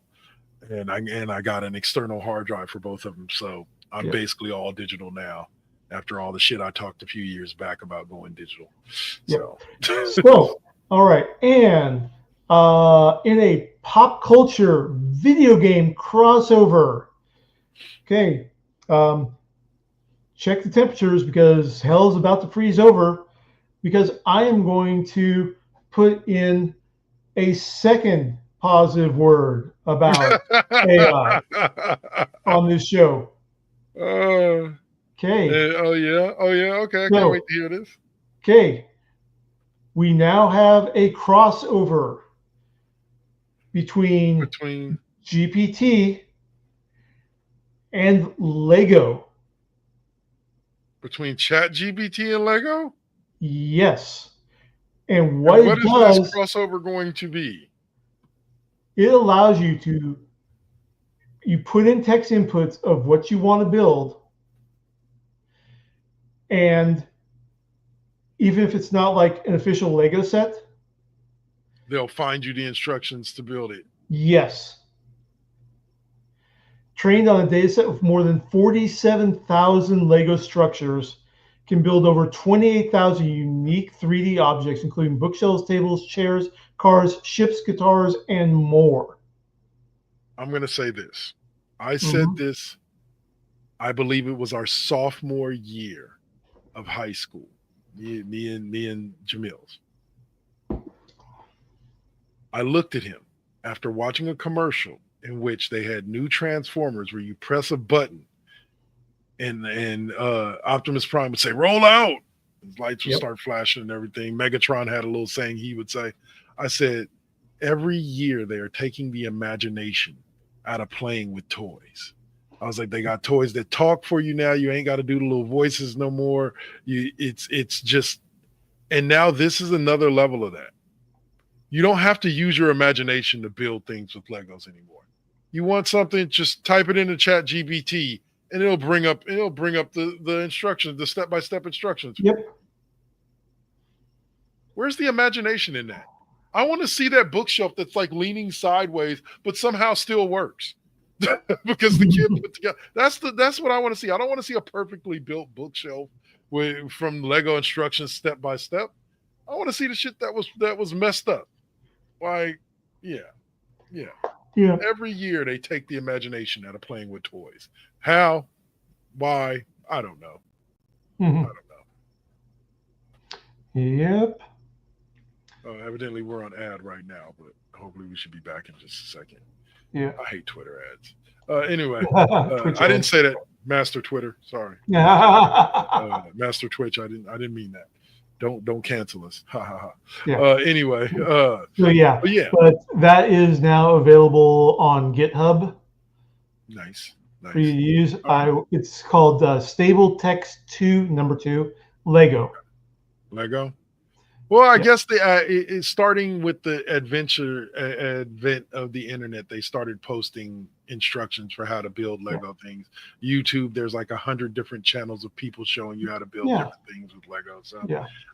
And I got an external hard drive for both of them. So I'm basically all digital now, after all the shit I talked a few years back about going digital. So all right. And in a pop culture video game crossover, okay, check the temperatures, because hell's about to freeze over, because I am going to put in a second positive word about AI on this show. Okay. Okay, I can't wait to hear this. Okay. We now have a crossover between Between GPT and Lego. Chat GPT and Lego? Yes. And What what it is this does, crossover going to be? it allows you to put in text inputs of what you want to build, and even if it's not like an official Lego set, They'll find you the instructions to build it. yes. Trained on a data set of more than 47,000 Lego structures, can build over 28,000 unique 3D objects, including bookshelves, tables, chairs, cars, ships, guitars, and more. I'm going to say this. I said this, I believe it was our sophomore year of high school. Me and Jamil's. I looked at him after watching a commercial in which they had new Transformers where you press a button and Optimus Prime would say, "Roll out." His lights would start flashing and everything. Megatron had a little saying he would say. I said, every year they are taking the imagination out of playing with toys. I was like, they got toys that talk for you now. You ain't got to do the little voices no more. It's just, and now this is another level of that. You don't have to use your imagination to build things with Legos anymore. You want something, just type it into Chat GPT and it'll bring up the instructions, the step-by-step instructions. Yep. Where's the imagination in that? I want to see that bookshelf that's like leaning sideways, but somehow still works. Because the kid put together. That's what I want to see. I don't want to see a perfectly built bookshelf from Lego instructions step by step. I want to see the shit that was messed up. Like, yeah. Every year they take the imagination out of playing with toys. How? Why? I don't know. I don't know. Yep. Evidently we're on ad right now, but hopefully we should be back in just a second. Yeah. I hate Twitter ads. Anyway, I didn't say that. Master Twitter, sorry. Master Twitch, I didn't mean that. Don't cancel us. Ha ha ha. Yeah. Anyway, so but that is now available on GitHub. Nice. For you to use. It's called Stable Text 2 2 Lego. Well, I guess it's starting with the advent of the internet. They started posting instructions for how to build Lego things. YouTube, there's like 100 different channels of people showing you how to build different things with Lego. So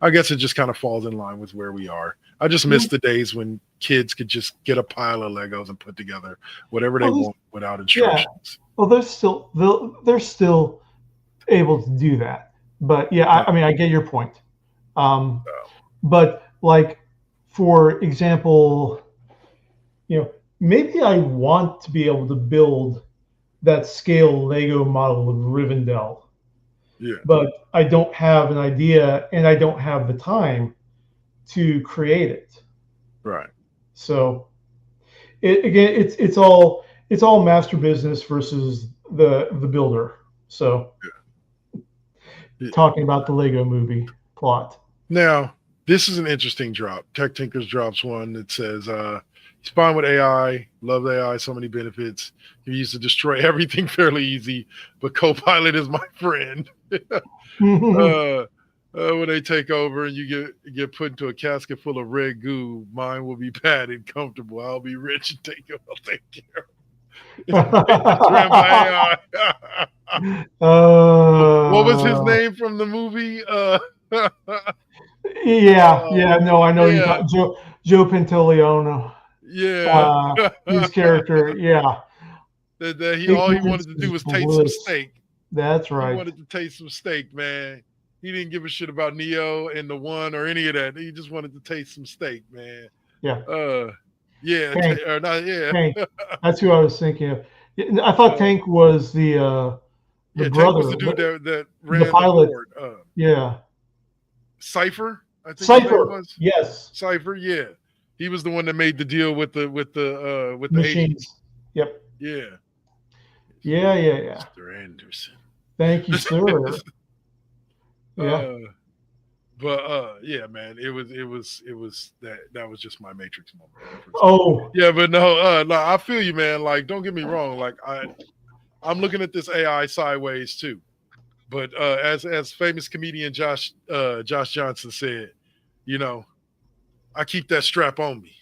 I guess it just kind of falls in line with where we are. I just miss the days when kids could just get a pile of Legos and put together whatever they want without instructions. Well, they're still able to do that. But I mean, I get your point. But like, for example, maybe I want to be able to build that scale Lego model of Rivendell. Yeah. But I don't have an idea and I don't have the time to create it. Right. So it's all master business versus the builder. So talking about the Lego movie plot. Now, this is an interesting drop. Tech Tinkers drops one that says, he's fine with AI, love AI, so many benefits. He used to destroy everything fairly easy, but Copilot is my friend. When they take over and you get put into a casket full of red goo, mine will be padded, comfortable. I'll be rich and I'll take care of it. What was his name from the movie? No, I know you got Joe Pantoliano. Yeah. His character, that all he wanted to do was taste some steak. That's right. He wanted to taste some steak, man. He didn't give a shit about Neo and the One or any of that. He just wanted to taste some steak, man. Yeah. Tank. That's who I was thinking of. I thought Tank was the brother. Tank was the dude that ran the pilot. The board. Cypher, I think Cypher was. Yes. Cypher, yeah. He was the one that made the deal with the machines. Yep. Yeah. Yeah. Mr. Anderson. Thank you, sir. yeah, man, it was that was just my Matrix moment. Oh, Yeah, but no, I feel you, man. Like, don't get me wrong. Like, I'm looking at this AI sideways too. But as famous comedian Josh Johnson said, you know, I keep that strap on me.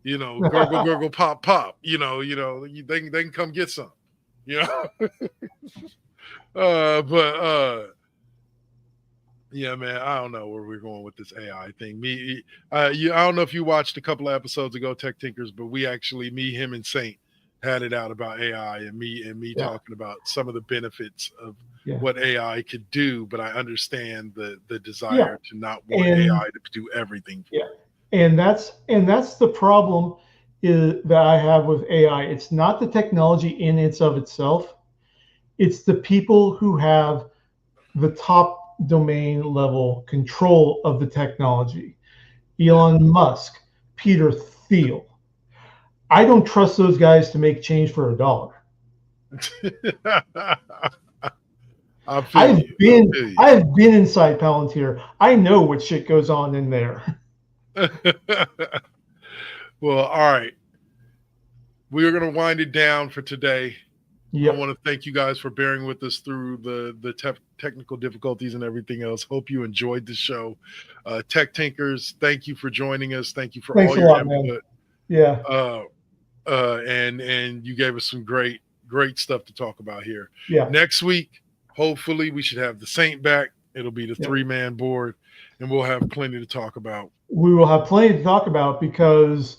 You know, gurgle, gurgle, pop, pop. They can come get some. You know, but yeah, man, I don't know where we're going with this AI thing. I don't know if you watched a couple of episodes ago, Tech Tinkers, but me, him, and Saint had it out about AI, and me Yeah. talking about some of the benefits of Yeah. what AI could do. But I understand the desire Yeah. to not want And AI to do everything for yeah, you. and that's the problem that I have with AI. It's not the technology in its of itself. It's the people who have the top domain level control of the technology. Elon Musk, Peter Thiel. I don't trust those guys to make change for a dollar. I feel you. I've been inside Palantir. I know what shit goes on in there. Well, all right. We are going to wind it down for today. Yep. I want to thank you guys for bearing with us through the technical difficulties and everything else. Hope you enjoyed the show. Tech Tinkers, thank you for joining us. Thank you for Thanks all a your lot, input. man. Yeah. And you gave us some great stuff to talk about here. Yeah. Next week, hopefully, we should have the Saint back. It'll be the 3-man board, and we'll have plenty to talk about. We will have plenty to talk about because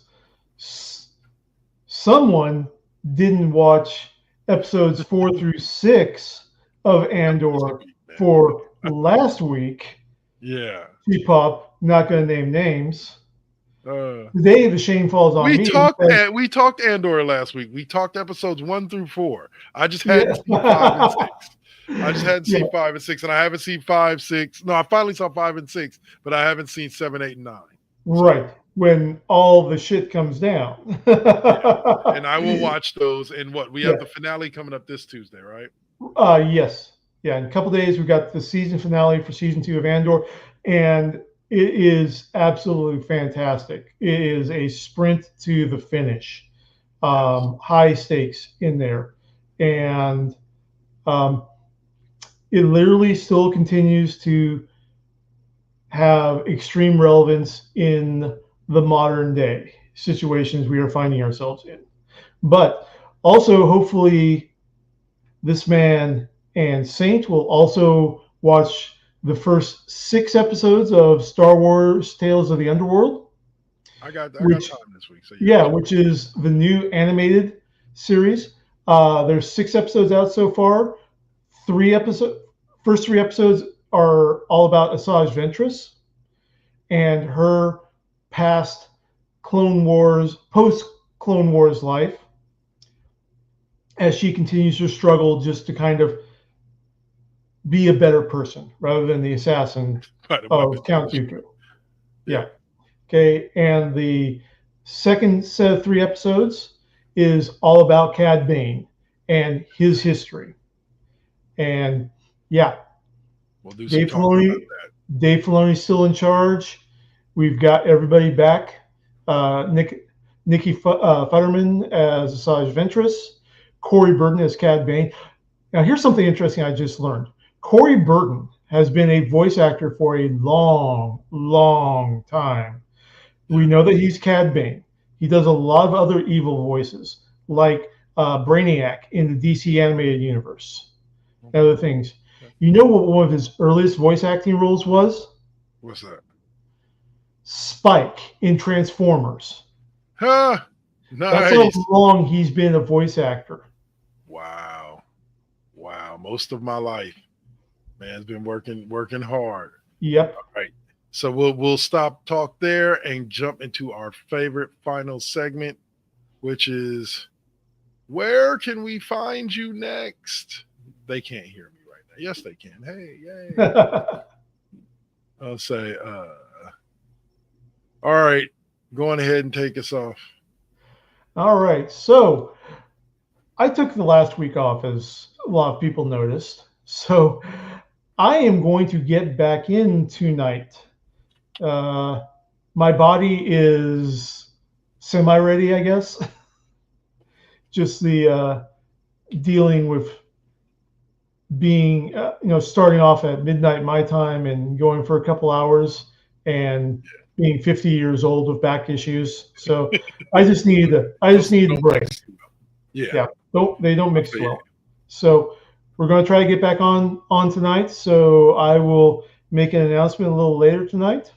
someone didn't watch episodes 4 through 6 of Andor for last week. Yeah. T-Pop, not going to name names. Today, the shame falls on me. We talked Andor last week. We talked episodes 1 through 4. I just hadn't seen 5 and 6. I just hadn't seen 5 and 6, and I haven't seen 5, 6. No, I finally saw 5 and 6, but I haven't seen 7, 8, and 9. Right. When all the shit comes down. And I will watch those. And we have the finale coming up this Tuesday, right? Yes. Yeah. In a couple days, we've got the season finale for season 2 of Andor, and it is absolutely fantastic. It is a sprint to the finish. High stakes in there. And it literally still continues to have extreme relevance in the modern day situations we are finding ourselves in. But also, hopefully, this man and Saint will also watch the first 6 episodes of Star Wars Tales of the Underworld. I got time this week. So which is the new animated series. There's 6 episodes out so far. First 3 episodes are all about Asajj Ventress and her past post-Clone Wars life as she continues to struggle just to kind of be a better person rather than the assassin of Count Dooku. Yeah. Okay. And the second set of 3 episodes is all about Cad Bane and his history. And yeah, we'll do some talking about that. Dave Filoni's still in charge. We've got everybody back. Nikki Futterman as Asajj Ventress, Corey Burton as Cad Bane. Now, here's something interesting I just learned. Corey Burton has been a voice actor for a long, long time. We know that he's Cad Bane. He does a lot of other evil voices, like Brainiac in the DC animated universe and other things. You know what one of his earliest voice acting roles was? What's that? Spike in Transformers. Huh? Nice. That's how long he's been a voice actor. Wow. Most of my life, man's been working hard. Yep. All right. So we'll stop talk there and jump into our favorite final segment, which is, where can we find you next? They can't hear me right now. Yes, they can. Hey, yay. I'll say, all right, go on ahead and take us off. All right. So I took the last week off, as a lot of people noticed. So I am going to get back in tonight My body is semi-ready, I guess. Just the dealing with being, starting off at midnight my time and going for a couple hours and being 50 years old with back issues. So I just need the break. Yeah. They don't mix Okay. well. So we're going to try to get back on tonight. So I will make an announcement a little later tonight.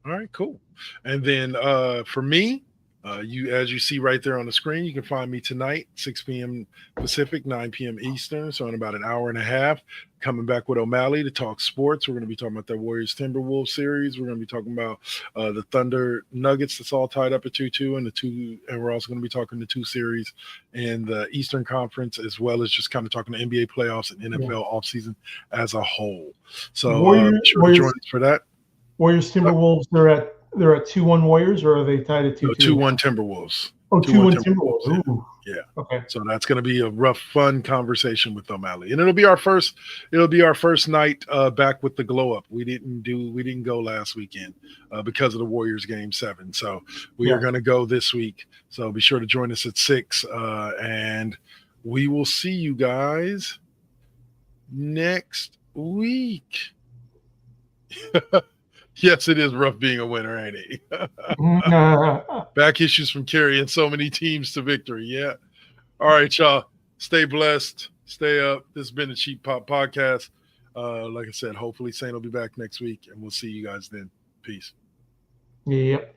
All right, cool. And then for me, as you see right there on the screen, you can find me tonight, 6 p.m. Pacific, 9 p.m. Eastern. So in about an hour and a half, coming back with O'Malley to talk sports. We're going to be talking about the Warriors Timberwolves series. We're going to be talking about the Thunder Nuggets that's all tied up at 2-2, and we're also going to be talking the 2 series in the Eastern Conference, as well as just kind of talking the NBA playoffs and NFL offseason as a whole. So be sure to join us for that. Warriors Timberwolves, they're at 2-1 Warriors, or are they tied at 2-2? 2-1 Timberwolves. Oh, 2-1 Timberwolves. Ooh. Yeah. Okay. So that's going to be a rough, fun conversation with O'Malley, and it'll be our first night back with the glow up. We didn't go last weekend because of the Warriors game 7. So we are going to go this week. So be sure to join us at 6, and we will see you guys next week. Yes, it is rough being a winner, ain't it? Back issues from carrying so many teams to victory. Yeah. All right, y'all. Stay blessed. Stay up. This has been the Cheap Pop Podcast. Like I said, hopefully Saint will be back next week, and we'll see you guys then. Peace. Yep.